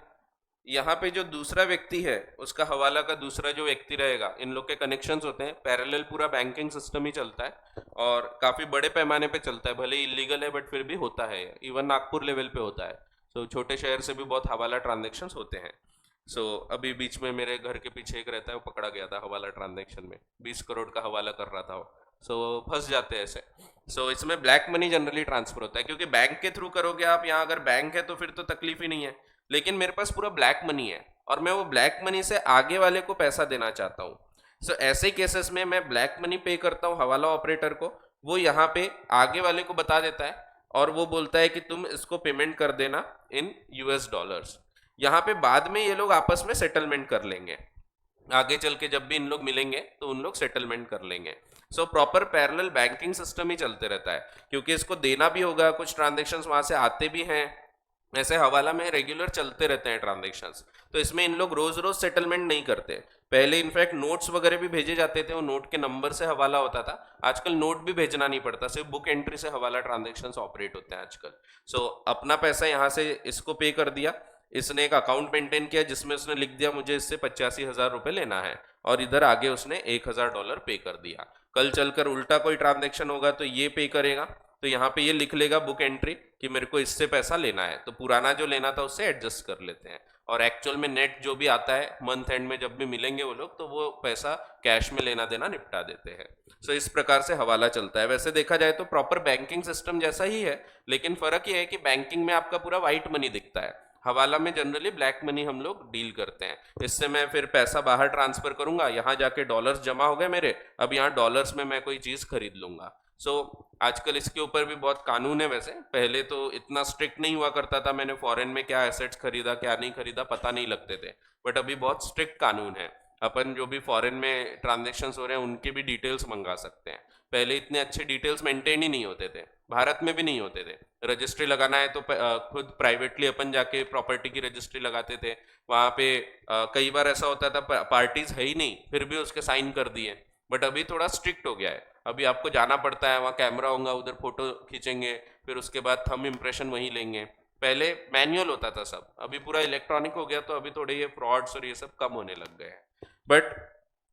यहाँ पे जो दूसरा व्यक्ति है उसका हवाला का दूसरा जो व्यक्ति रहेगा, इन लोग के कनेक्शंस होते हैं, पैरेलल पूरा बैंकिंग सिस्टम ही चलता है और काफ़ी बड़े पैमाने पे चलता है, भले इलीगल है बट फिर भी होता है, इवन नागपुर लेवल पे होता है। सो छोटे शहर से भी बहुत हवाला ट्रांजेक्शन्स होते हैं। सो अभी बीच में मेरे घर के पीछे एक रहता है, वो पकड़ा गया था हवाला ट्रांजेक्शन में, 20 करोड़ का हवाला कर रहा था वो। सो फंस जाते हैं ऐसे। सो इसमें ब्लैक मनी जनरली ट्रांसफर होता है, क्योंकि बैंक के थ्रू करोगे आप, यहाँ अगर बैंक है तो फिर तो तकलीफ ही नहीं है, लेकिन मेरे पास पूरा ब्लैक मनी है और मैं वो ब्लैक मनी से आगे वाले को पैसा देना चाहता हूँ। सो ऐसे केसेस में मैं ब्लैक मनी पे करता हूँ हवाला ऑपरेटर को, वो यहाँ पे आगे वाले को बता देता है और वो बोलता है कि तुम इसको पेमेंट कर देना इन US डॉलर्स। यहाँ पे बाद में ये लोग आपस में सेटलमेंट कर लेंगे, आगे चल के जब भी इन लोग मिलेंगे तो उन लोग सेटलमेंट कर लेंगे। So proper parallel banking system ही चलते रहता है, क्योंकि इसको देना भी होगा, कुछ ट्रांजेक्शन्स वहां से आते भी हैं, ऐसे हवाला में रेगुलर चलते रहते हैं ट्रांजेक्शन्स। तो इसमें इन लोग रोज रोज सेटलमेंट नहीं करते। पहले इनफैक्ट नोट्स वगैरह भी भेजे जाते थे, वो नोट के नंबर से हवाला होता था। आजकल नोट भी भेजना नहीं पड़ता, सिर्फ बुक एंट्री से हवाला ट्रांजेक्शन्स ऑपरेट होते हैं आजकल। सो अपना पैसा यहाँ से इसको पे कर दिया, इसने एक अकाउंट मेंटेन किया जिसमें उसने लिख दिया मुझे इससे 85,000 रुपए लेना है, और इधर आगे उसने $1,000 पे कर दिया। कल चलकर उल्टा कोई ट्रांजेक्शन होगा तो ये पे करेगा, तो यहाँ पे ये लिख लेगा बुक एंट्री कि मेरे को इससे पैसा लेना है, तो पुराना जो लेना था उससे एडजस्ट कर लेते हैं, और एक्चुअल में नेट जो भी आता है मंथ एंड में जब भी मिलेंगे वो लोग, तो वो पैसा कैश में लेना देना निपटा देते हैं। सो इस प्रकार से हवाला चलता है। वैसे देखा जाए तो प्रॉपर बैंकिंग सिस्टम जैसा ही है, लेकिन फर्क ये है कि बैंकिंग में आपका पूरा व्हाइट मनी दिखता है, हवाला में जनरली ब्लैक मनी हम लोग डील करते हैं। इससे मैं फिर पैसा बाहर ट्रांसफर करूंगा, यहाँ जाके डॉलर्स जमा हो गए मेरे, अब यहाँ डॉलर्स में मैं कोई चीज खरीद लूंगा। सो आजकल इसके ऊपर भी बहुत कानून है। वैसे पहले तो इतना स्ट्रिक्ट नहीं हुआ करता था, मैंने फॉरेन में क्या एसेट्स खरीदा क्या नहीं खरीदा पता नहीं लगते थे, बट अभी बहुत स्ट्रिक्ट कानून है। अपन जो भी फॉरेन में ट्रांजेक्शन हो रहे हैं उनकी भी डिटेल्स मंगा सकते हैं। पहले इतने अच्छे डिटेल्स मेंटेन ही नहीं होते थे, भारत में भी नहीं होते थे। रजिस्ट्री लगाना है तो खुद प्राइवेटली अपन जाके प्रॉपर्टी की रजिस्ट्री लगाते थे, वहाँ पे कई बार ऐसा होता था पार्टीज है ही नहीं फिर भी उसके साइन कर दिए। बट अभी थोड़ा स्ट्रिक्ट हो गया है, अभी आपको जाना पड़ता है, वहाँ कैमरा होगा, उधर फोटो खींचेंगे, फिर उसके बाद थंब इम्प्रेशन वहीं लेंगे। पहले मैनुअल होता था सब, अभी पूरा इलेक्ट्रॉनिक हो गया, तो अभी थोड़े ये फ्रॉड्स और ये सब कम होने लग गए हैं। बट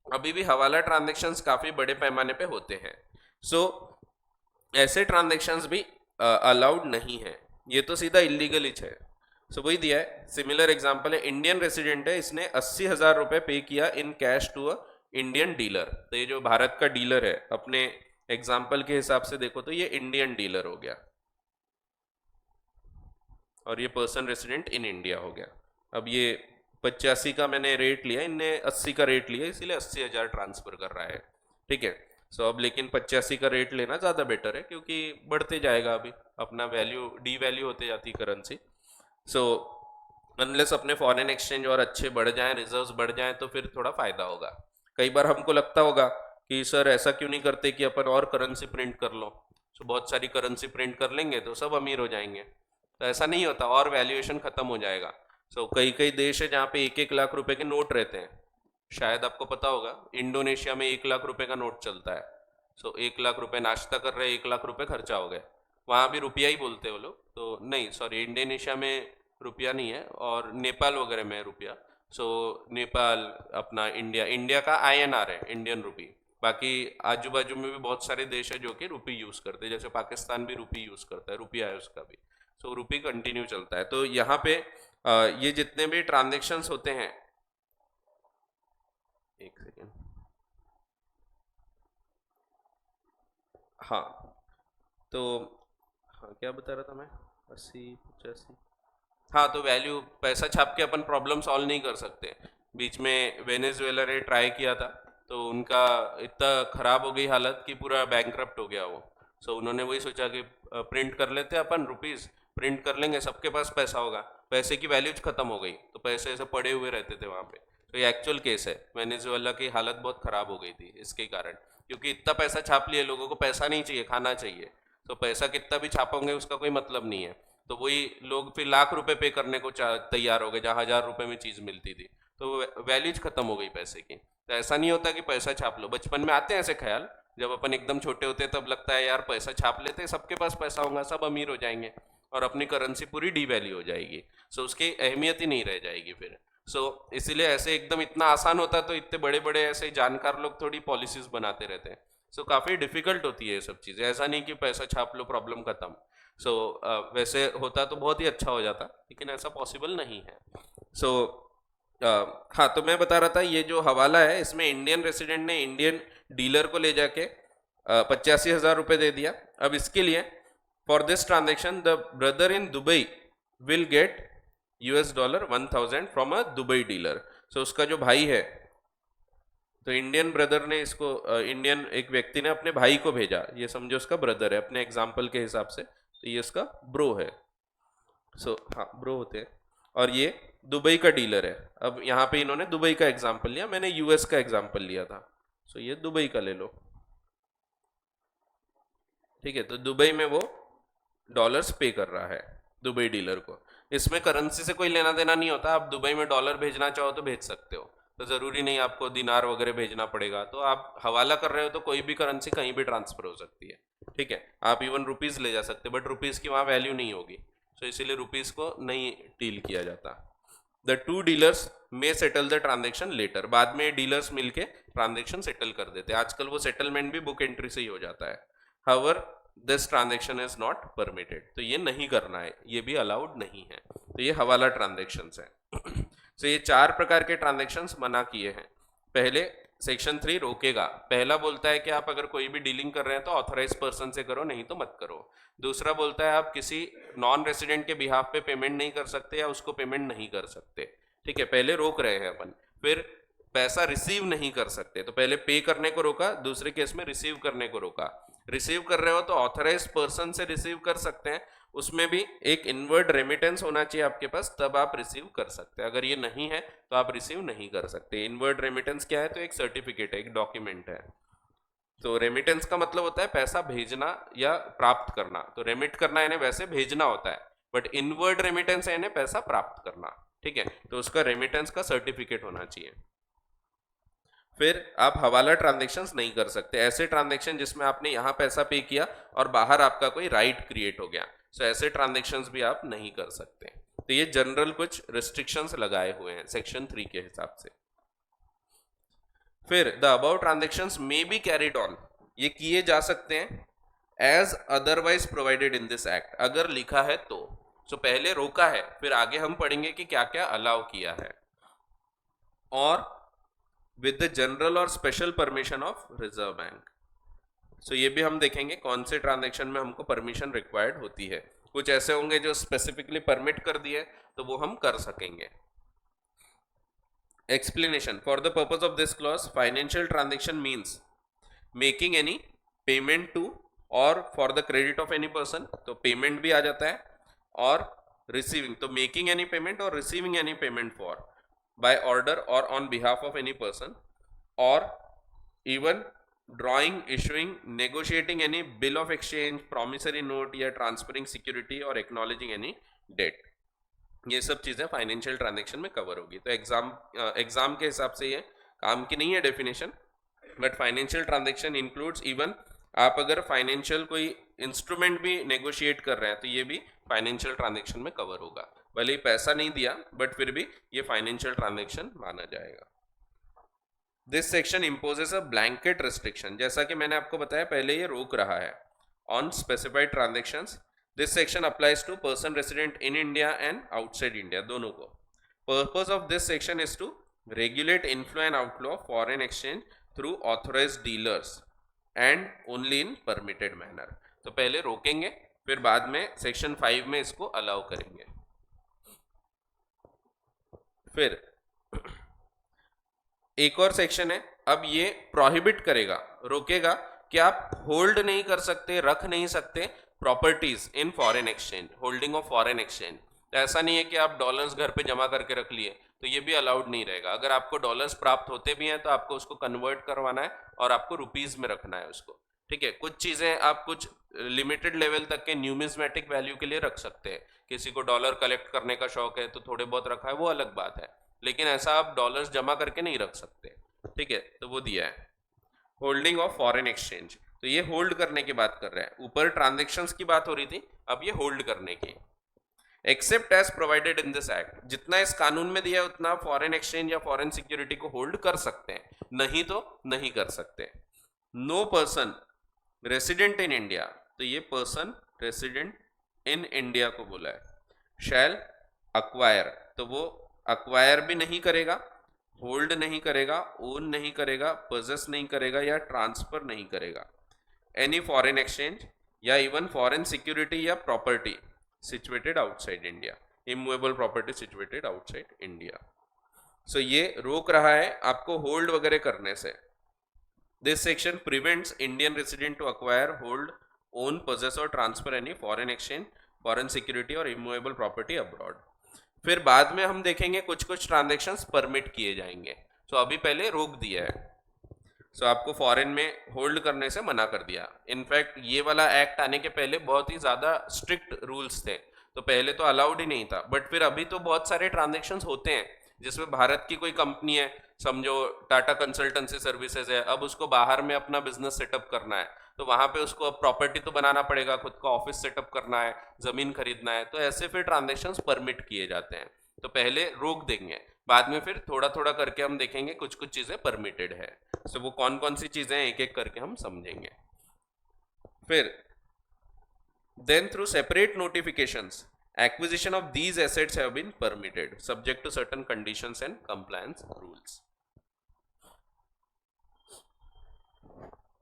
अभी भी हवाला ट्रांजेक्शन्स काफी बड़े पैमाने पे होते हैं। सो ऐसे ट्रांजेक्शन्स भी अलाउड नहीं है, ये तो सीधा इलीगल ही है। सो वही दिया है, सिमिलर एग्जांपल है, इंडियन रेसिडेंट है, इसने 80,000 रुपए पे किया in cash to a Indian dealer. तो ये जो भारत का डीलर है, अपने एग्जांपल के हिसाब से देखो तो ये इंडियन डीलर हो गया, और ये पर्सन रेसिडेंट इन इंडिया हो गया। अब ये 85 का मैंने रेट लिया, इनने 80 का रेट लिया, इसीलिए 80,000 ट्रांसफर कर रहा है। ठीक है। सो अब लेकिन 85 का रेट लेना ज़्यादा बेटर है, क्योंकि बढ़ते जाएगा अभी अपना वैल्यू, डी वैल्यू होते जाती करेंसी। सो अनलेस अपने फॉरेन एक्सचेंज और अच्छे बढ़ जाएं, रिजर्व्स बढ़ जाएं, तो फिर थोड़ा फायदा होगा। कई बार हमको लगता होगा कि सर ऐसा क्यों नहीं करते कि अपन और करेंसी प्रिंट कर लो, तो बहुत सारी करेंसी प्रिंट कर लेंगे तो सब अमीर हो जाएंगे। तो ऐसा नहीं होता, और वैल्यूएशन खत्म हो जाएगा। सो कई कई देश है जहाँ पे 1-1 लाख रुपए के नोट रहते हैं, शायद आपको पता होगा इंडोनेशिया में 1 लाख रुपए का नोट चलता है। सो 1 लाख रुपए नाश्ता कर रहे, 1 लाख रुपए खर्चा हो गए। वहाँ भी रुपया ही बोलते हैं वो लोग, तो नहीं सॉरी, इंडोनेशिया में रुपया नहीं है, और नेपाल वगैरह में रुपया। सो नेपाल, अपना इंडिया, इंडिया का INR है, इंडियन रुपी। बाकी आजू बाजू में भी बहुत सारे देश है जो कि रुपी यूज़ करते हैं, जैसे पाकिस्तान भी रुपी यूज़ करता है, रुपया है उसका भी। सो रुपी कंटिन्यू चलता है। तो यहाँ पे ये जितने भी ट्रांजेक्शन्स होते हैं, एक सेकेंड, हाँ, तो हाँ, क्या बता रहा था मैं, 80 85। हाँ, तो वैल्यू पैसा छाप के अपन प्रॉब्लम सॉल्व नहीं कर सकते। बीच में वेनेजुएला ने ट्राई किया था, तो उनका इतना खराब हो गई हालत कि पूरा बैंकरप्ट हो गया वो। सो उन्होंने वही सोचा कि प्रिंट कर लेते हैं अपन रुपीस, प्रिंट कर लेंगे, सबके पास पैसा होगा। पैसे की वैल्यूज खत्म हो गई, तो पैसे ऐसे पड़े हुए रहते थे वहाँ पे। तो ये एक्चुअल केस है, वेनेजुएला की हालत बहुत खराब हो गई थी इसके कारण, क्योंकि इतना पैसा छाप लिए, लोगों को पैसा नहीं चाहिए, खाना चाहिए। तो पैसा कितना भी छापोगे उसका कोई मतलब नहीं है। तो वही लोग फिर लाख रुपए पे करने को तैयार हो गए जहाँ 1,000 रुपए में चीज़ मिलती थी। तो वैल्यूज खत्म हो गई पैसे की। तो ऐसा नहीं होता कि पैसा छाप लो, बचपन में आते हैं ऐसे ख्याल, जब अपन एकदम छोटे होते हैं तब लगता है यार पैसा छाप लेते हैं, सबके पास पैसा होगा, सब अमीर हो जाएंगे और अपनी करेंसी पूरी डीवैल्यू हो जाएगी। सो उसकी अहमियत ही नहीं रह जाएगी फिर। सो इसीलिए ऐसे एकदम इतना आसान होता तो इतने बड़े बड़े ऐसे जानकार लोग थोड़ी पॉलिसीज बनाते रहते हैं। सो काफ़ी डिफिकल्ट होती है ये सब चीज़ें, ऐसा नहीं कि पैसा छाप लो प्रॉब्लम खत्म। सो वैसे होता तो बहुत ही अच्छा हो जाता, लेकिन ऐसा पॉसिबल नहीं है। सो हाँ, तो मैं बता रहा था ये जो हवाला है इसमें इंडियन रेसिडेंट ने इंडियन डीलर को ले जाके 85,000 रुपये दे दिया। अब इसके लिए for this transaction the brother in Dubai will get $1,000 from a Dubai dealer. So उसका जो भाई है, तो इंडियन ब्रदर ने इसको इंडियन एक व्यक्ति ने अपने भाई को भेजा, ये समझो उसका ब्रदर है अपने एग्जाम्पल के हिसाब से, तो ये उसका ब्रो है। सो हाँ, ब्रो होते हैं। और ये दुबई का डीलर है। अब यहाँ पे इन्होंने दुबई का एग्जाम्पल लिया, मैंने यूएस का एग्जाम्पल लिया था। सो ये दुबई का ले लो, ठीक है। तो दुबई में वो डॉलर्स पे कर रहा है दुबई डीलर को। इसमें करेंसी से कोई लेना देना नहीं होता, आप दुबई में डॉलर भेजना चाहो तो भेज सकते हो, तो ज़रूरी नहीं आपको दिनार वगैरह भेजना पड़ेगा। तो आप हवाला कर रहे हो तो कोई भी करेंसी कहीं भी ट्रांसफर हो सकती है, ठीक है। आप इवन रुपीज़ ले जा सकते, बट रुपीज़ की वहाँ वैल्यू नहीं होगी, तो इसीलिए रुपीज़ को नहीं डील किया जाता। द टू डीलर्स में सेटल द ट्रांजेक्शन लेटर, बाद में डीलर्स मिलके ट्रांजेक्शन सेटल कर देते हैं। आजकल वो सेटलमेंट भी बुक एंट्री से ही हो जाता है। However this transaction is not permitted, तो ये नहीं करना है, ये भी अलाउड नहीं है। तो ये हवाला ट्रांजेक्शन है। तो ये 4 प्रकार के ट्रांजेक्शन मना किए हैं। पहले सेक्शन 3 रोकेगा, पहला बोलता है कि आप अगर कोई भी डीलिंग कर रहे हैं तो ऑथराइज पर्सन से करो, नहीं तो मत करो। दूसरा बोलता है आप किसी नॉन रेसिडेंट के बिहाफ पे पेमेंट नहीं कर सकते या उसको पेमेंट नहीं कर सकते, ठीक है, पहले रोक रहे हैं अपन। फिर पैसा रिसीव नहीं कर सकते, तो पहले पे करने को रोका, दूसरे केस में रिसीव करने को रोका। रिसीव कर रहे हो तो ऑथराइज पर्सन से रिसीव कर सकते हैं, उसमें भी एक इनवर्ड रेमिटेंस होना चाहिए आपके पास, तब आप रिसीव कर सकते हैं। अगर ये नहीं है तो आप रिसीव नहीं कर सकते। इनवर्ड रेमिटेंस क्या है, तो एक सर्टिफिकेट है, एक डॉक्यूमेंट है। तो रेमिटेंस का मतलब होता है पैसा भेजना या प्राप्त करना, तो रेमिट करना यानी वैसे भेजना होता है, बट इनवर्ड रेमिटेंस यानी पैसा प्राप्त करना, ठीक है। तो उसका रेमिटेंस का सर्टिफिकेट होना चाहिए। फिर आप हवाला ट्रांजेक्शन्स नहीं कर सकते, ऐसे ट्रांजेक्शन जिसमें आपने यहाँ पैसा पे किया और बाहर आपका कोई राइट क्रिएट हो गया, सो ऐसे ट्रांजेक्शन्स भी आप नहीं कर सकते। तो ये जनरल कुछ रिस्ट्रिक्शंस लगाए हुए हैं सेक्शन 3 के हिसाब से। फिर the above transactions may be carried on, ये किए जा सकते हैं as otherwise provided in this act, अगर लिखा है तो। सो पहले रोका है, फिर आगे हम पढ़ेंगे कि क्या क्या अलाउ किया है। और with the general or special permission of Reserve Bank. So ये भी हम देखेंगे कौन से ट्रांजेक्शन में हमको परमिशन रिक्वायर्ड होती है। कुछ ऐसे होंगे जो स्पेसिफिकली परमिट कर दिए, तो वो हम कर सकेंगे। Explanation for the purpose of this clause, financial transaction means making any payment to और for the credit of any person, तो पेमेंट भी आ जाता है, और रिसीविंग, तो making any payment or receiving any payment for by order or on behalf of any person, or even drawing, issuing, negotiating any bill of exchange, promissory note या transferring security और acknowledging any debt। ये सब चीज़ें financial transaction में cover होगी। तो exam के हिसाब से ये काम की नहीं है definition, but financial transaction includes even आप अगर फाइनेंशियल कोई इंस्ट्रूमेंट भी नेगोशिएट कर रहे हैं तो ये भी फाइनेंशियल ट्रांजेक्शन में कवर होगा। भले ही पैसा नहीं दिया, बट फिर भी ये फाइनेंशियल ट्रांजेक्शन माना जाएगा। This section imposes a blanket restriction, जैसा कि मैंने आपको बताया पहले, ये रोक रहा है on specified transactions. This section applies to person resident in India and outside India, दोनों को। Purpose of this section is to regulate inflow and outflow of foreign exchange through authorised dealers and only in permitted manner. तो पहले रोकेंगे, फिर बाद में section 5 में इसको अलाउ करेंगे। फिर एक और सेक्शन है, अब ये प्रोहिबिट करेगा, रोकेगा कि आप होल्ड नहीं कर सकते, रख नहीं सकते properties in foreign exchange, holding of foreign exchange. तो ऐसा नहीं है कि आप डॉलर्स घर पे जमा करके रख लिए, तो ये भी अलाउड नहीं रहेगा। अगर आपको डॉलर्स प्राप्त होते भी हैं तो आपको उसको कन्वर्ट करवाना है और आपको रुपीज में रखना है उसको। ठीक है, कुछ चीजें आप कुछ लिमिटेड लेवल तक के न्यूमिज्मेटिक वैल्यू के लिए रख सकते हैं। किसी को डॉलर कलेक्ट करने का शौक है तो थोड़े बहुत रखा है, वो अलग बात है, लेकिन ऐसा आप डॉलर्स जमा करके नहीं रख सकते। ठीक है, तो वो दिया है होल्डिंग ऑफ फॉरेन एक्सचेंज। तो ये होल्ड करने की बात कर रहा है, ऊपर ट्रांजेक्शन्स की बात हो रही थी, अब ये होल्ड करने की। Except as provided in this act, जितना इस कानून में दिया है उतना फॉरेन एक्सचेंज या फॉरेन सिक्योरिटी को होल्ड कर सकते हैं, नहीं तो नहीं कर सकते। No person resident in India, तो ये पर्सन रेसिडेंट इन इंडिया को बोला है, शैल अक्वायर, तो वो अक्वायर भी नहीं करेगा, होल्ड नहीं करेगा, ओन नहीं करेगा, पोजेस नहीं करेगा या ट्रांसफर नहीं करेगा एनी फॉरेन एक्सचेंज या इवन फॉरेन सिक्योरिटी या property situated outside India, immovable property situated outside India. So ये रोक रहा है आपको होल्ड वगैरह करने से। This section prevents Indian resident to acquire, hold, own, possess or transfer any foreign exchange, foreign security or immovable property abroad. फिर बाद में हम देखेंगे कुछ कुछ ट्रांजैक्शंस परमिट किए जाएंगे। सो अभी पहले रोक दिया है, सो आपको फॉरेन में होल्ड करने से मना कर दिया। इनफैक्ट ये वाला एक्ट आने के पहले बहुत ही ज़्यादा स्ट्रिक्ट रूल्स थे, तो पहले तो अलाउड ही नहीं था, बट फिर अभी तो बहुत सारे ट्रांजैक्शंस होते हैं जिसमें भारत की कोई कंपनी है, समझो टाटा कंसल्टेंसी सर्विसेज है, अब उसको बाहर में अपना बिजनेस सेटअप करना है, तो वहां पे उसको अब प्रॉपर्टी तो बनाना पड़ेगा, खुद का ऑफिस सेटअप करना है, जमीन खरीदना है, तो ऐसे फिर ट्रांजैक्शंस परमिट किए जाते हैं। तो पहले रोक देंगे, बाद में फिर थोड़ा थोड़ा करके हम देखेंगे कुछ कुछ चीजें परमिटेड है। सो वो कौन कौन सी चीजें एक एक करके हम समझेंगे। फिर then through separate notifications acquisition of these assets have been permitted subject to certain conditions and compliance rules।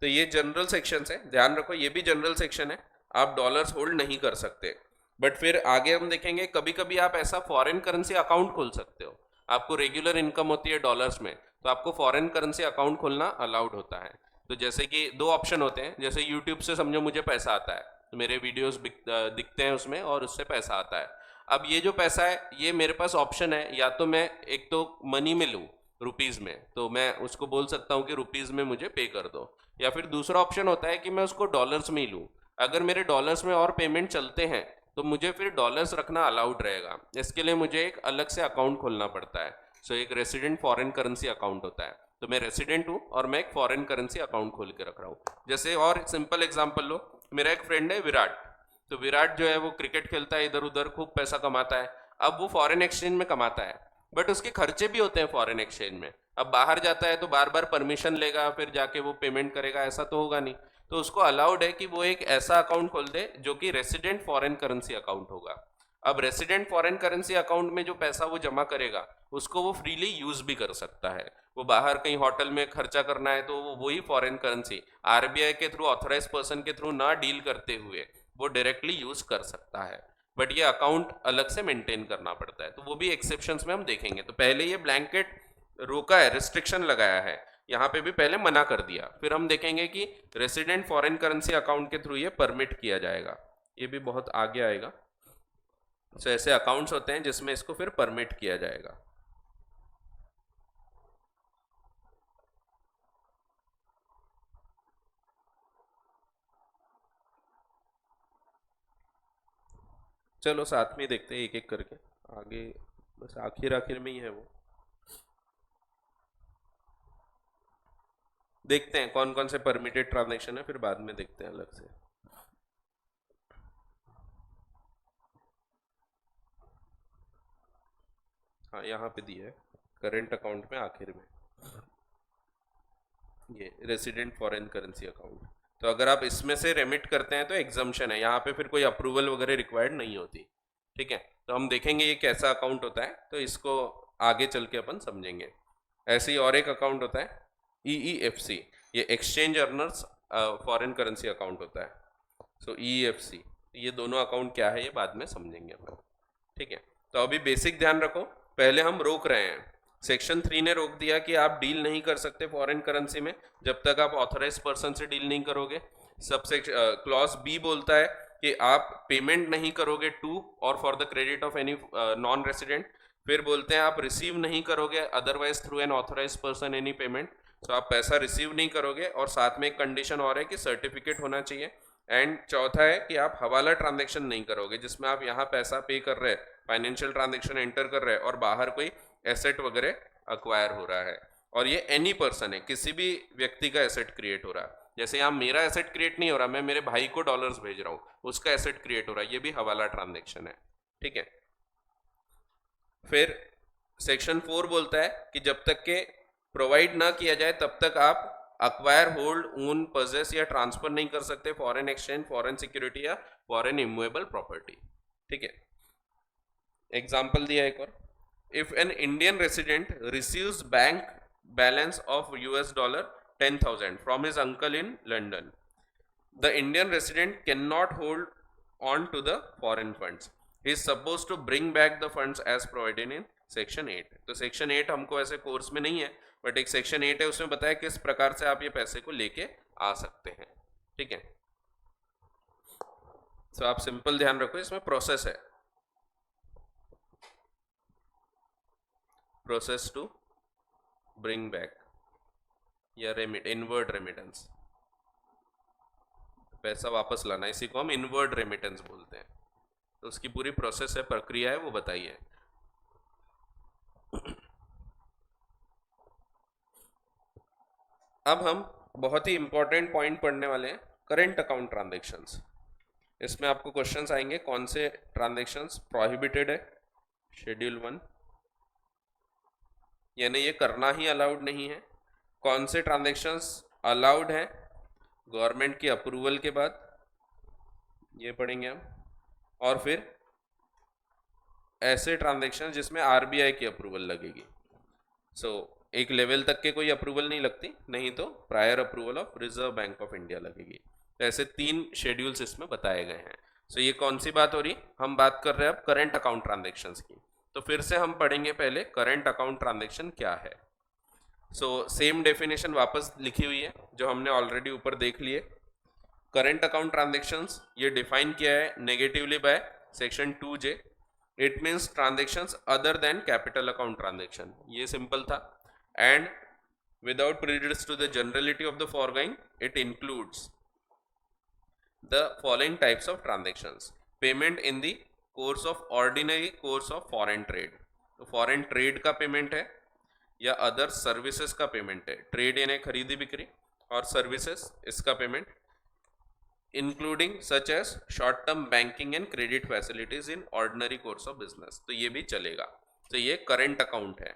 तो ये जनरल सेक्शन है, ध्यान रखो ये भी जनरल सेक्शन है, आप डॉलर्स होल्ड नहीं कर सकते। बट फिर आगे हम देखेंगे कभी कभी आप ऐसा फॉरेन करेंसी अकाउंट खोल सकते हो, आपको रेगुलर इनकम होती है डॉलर्स में, तो आपको फॉरेन करेंसी अकाउंट खोलना अलाउड होता है। तो जैसे कि दो ऑप्शन होते हैं, जैसे यूट्यूब से समझो मुझे पैसा आता है, तो मेरे वीडियोस दिखते हैं उसमें और उससे पैसा आता है। अब ये जो पैसा है ये मेरे पास ऑप्शन है, या तो मैं एक तो मनी में लूँ रुपीज़ में, तो मैं उसको बोल सकता हूँ कि रुपीज़ में मुझे पे कर दो, या फिर दूसरा ऑप्शन होता है कि मैं उसको डॉलर्स में ही लूँ। अगर मेरे डॉलर्स में और पेमेंट चलते हैं तो मुझे फिर डॉलर्स रखना अलाउड रहेगा, इसके लिए मुझे एक अलग से अकाउंट खोलना पड़ता है। सो एक रेसिडेंट फॉरेन करेंसी अकाउंट होता है, तो मैं रेसिडेंट हूँ और मैं एक फॉरेन करेंसी अकाउंट खोल के रख रहा हूँ। जैसे और सिंपल एग्जांपल लो, मेरा एक फ्रेंड है विराट, तो विराट जो है वो क्रिकेट खेलता है, इधर उधर खूब पैसा कमाता है, अब वो फॉरेन एक्सचेंज में कमाता है, बट उसके खर्चे भी होते हैं फॉरेन एक्सचेंज में। अब बाहर जाता है तो बार बार परमिशन लेगा, फिर जाके वो पेमेंट करेगा, ऐसा तो होगा नहीं, तो उसको अलाउड है कि वो एक ऐसा अकाउंट खोल दे जो कि रेसिडेंट फॉरेन करेंसी अकाउंट होगा। अब रेसिडेंट फॉरेन करेंसी अकाउंट में जो पैसा वो जमा करेगा उसको वो फ्रीली यूज भी कर सकता है। वो बाहर कहीं होटल में खर्चा करना है तो वो वही फॉरेन करेंसी आरबीआई के थ्रू, ऑथराइज पर्सन के थ्रू ना डील करते हुए वो डायरेक्टली यूज कर सकता है, बट ये अकाउंट अलग से मेंटेन करना पड़ता है। तो वो भी एक्सेप्शंस में हम देखेंगे। तो पहले ये ब्लैंकेट रोका है, रिस्ट्रिक्शन लगाया है, यहाँ पे भी पहले मना कर दिया, फिर हम देखेंगे कि रेसिडेंट फॉरेन करेंसी अकाउंट के थ्रू ये परमिट किया जाएगा, ये भी बहुत आगे आएगा। तो ऐसे अकाउंट्स होते हैं जिसमें इसको फिर परमिट किया जाएगा। चलो साथ में देखते हैं एक एक करके, आगे बस आखिर आखिर में ही है वो। देखते हैं कौन कौन से परमिटेड ट्रांजैक्शन है, फिर बाद में देखते हैं अलग से। हाँ यहाँ पे दिया है करेंट अकाउंट में आखिर में, ये रेसिडेंट फॉरेन करेंसी अकाउंट। तो अगर आप इसमें से रेमिट करते हैं तो एग्जम्पशन है, यहाँ पे फिर कोई अप्रूवल वगैरह रिक्वायर्ड नहीं होती। ठीक है, तो हम देखेंगे ये कैसा अकाउंट होता है, तो इसको आगे चल के अपन समझेंगे। ऐसे ही और एक अकाउंट होता है EEFC, ये exchange earners foreign currency account होता है। सो EFC, ये दोनों अकाउंट क्या है ये बाद में समझेंगे अपन, ठीक है। तो अभी बेसिक ध्यान रखो, पहले हम रोक रहे हैं, सेक्शन 3 ने रोक दिया कि आप डील नहीं कर सकते फॉरेन करेंसी में जब तक आप ऑथराइज पर्सन से डील नहीं करोगे। सबसेक्शन क्लॉज बी बोलता है कि आप पेमेंट नहीं करोगे टू और for the credit of any non resident. फिर बोलते हैं आप रिसीव नहीं करोगे otherwise through an authorise person any payment, तो आप पैसा रिसीव नहीं करोगे, और साथ में एक कंडीशन और है कि सर्टिफिकेट होना चाहिए। एंड चौथा है कि आप हवाला ट्रांजेक्शन नहीं करोगे जिसमें आप यहाँ पैसा पे कर रहे हैं, फाइनेंशियल ट्रांजेक्शन एंटर कर रहे हैं और बाहर कोई एसेट वगैरह अक्वायर हो रहा है, और ये एनी पर्सन है, किसी भी व्यक्ति का एसेट क्रिएट हो रहा है। जैसे यहाँ मेरा एसेट क्रिएट नहीं हो रहा, मैं मेरे भाई को डॉलर्स भेज रहा हूँ, उसका एसेट क्रिएट हो रहा है, ये भी हवाला ट्रांजेक्शन है, ठीक है। फिर सेक्शन 4 बोलता है कि जब तक के प्रोवाइड ना किया जाए तब तक आप अक्वायर, होल्ड, ओन, पजेस या ट्रांसफर नहीं कर सकते फॉरेन एक्सचेंज, फॉरेन सिक्योरिटी या फॉरेन इमूवेबल प्रॉपर्टी, ठीक है। एग्जाम्पल दिया एक और, if N Indian resident receives bank balance of $10,000 from his uncle in London, the Indian resident cannot hold on to the foreign funds. He is supposed to bring back the funds as provided in section 8। तो section 8 हमको ऐसे course में नहीं है, but एक section 8 है, उसमें बताया किस प्रकार से आप ये पैसे को लेके आ सकते हैं, ठीक है। तो आप सिंपल ध्यान रखो, इसमें प्रोसेस है, प्रोसेस टू ब्रिंग बैक या इनवर्ड रेमिटेंस, पैसा वापस लाना, इसी को हम इनवर्ड रेमिटेंस बोलते हैं। तो उसकी पूरी प्रोसेस है, प्रक्रिया है, वो बताइए। अब हम बहुत ही इंपॉर्टेंट पॉइंट पढ़ने वाले हैं, करेंट अकाउंट ट्रांजेक्शंस। इसमें आपको क्वेश्चंस आएंगे, कौन से ट्रांजेक्शंस प्रोहिबिटेड है, शेड्यूल 1, यानी ये करना ही अलाउड नहीं है। कौन से ट्रांजेक्शंस अलाउड है गवर्नमेंट की अप्रूवल के बाद, ये पढ़ेंगे हम। और फिर ऐसे ट्रांजेक्शन जिसमें आरबीआई की अप्रूवल लगेगी। एक लेवल तक के कोई अप्रूवल नहीं लगती, नहीं तो prior approval of Reserve bank of India लगेगी। तो ऐसे 3 शेड्यूल्स इसमें बताए गए हैं। ये कौन सी बात हो रही, हम बात कर रहे हैं अब करेंट अकाउंट ट्रांजेक्शंस की। तो फिर से हम पढ़ेंगे पहले करेंट अकाउंट ट्रांजेक्शन क्या है। सेम डेफिनेशन वापस लिखी हुई है जो हमने ऑलरेडी ऊपर देख लिए। करेंट अकाउंट ट्रांजेक्शंस ये डिफाइन किया है negatively by section 2J। It means transactions other than capital account transaction, ये सिंपल था। And without prejudice to the generality of the foregoing, it includes the following types of transactions: payment in the course of ordinary course of foreign trade, तो foreign trade का payment है, या other services का payment है, trade यानी खरीदी बिक्री, और सर्विसेज इसका payment, including such as short term banking and credit facilities in ordinary course of business, तो ये भी चलेगा। तो ये करंट अकाउंट है,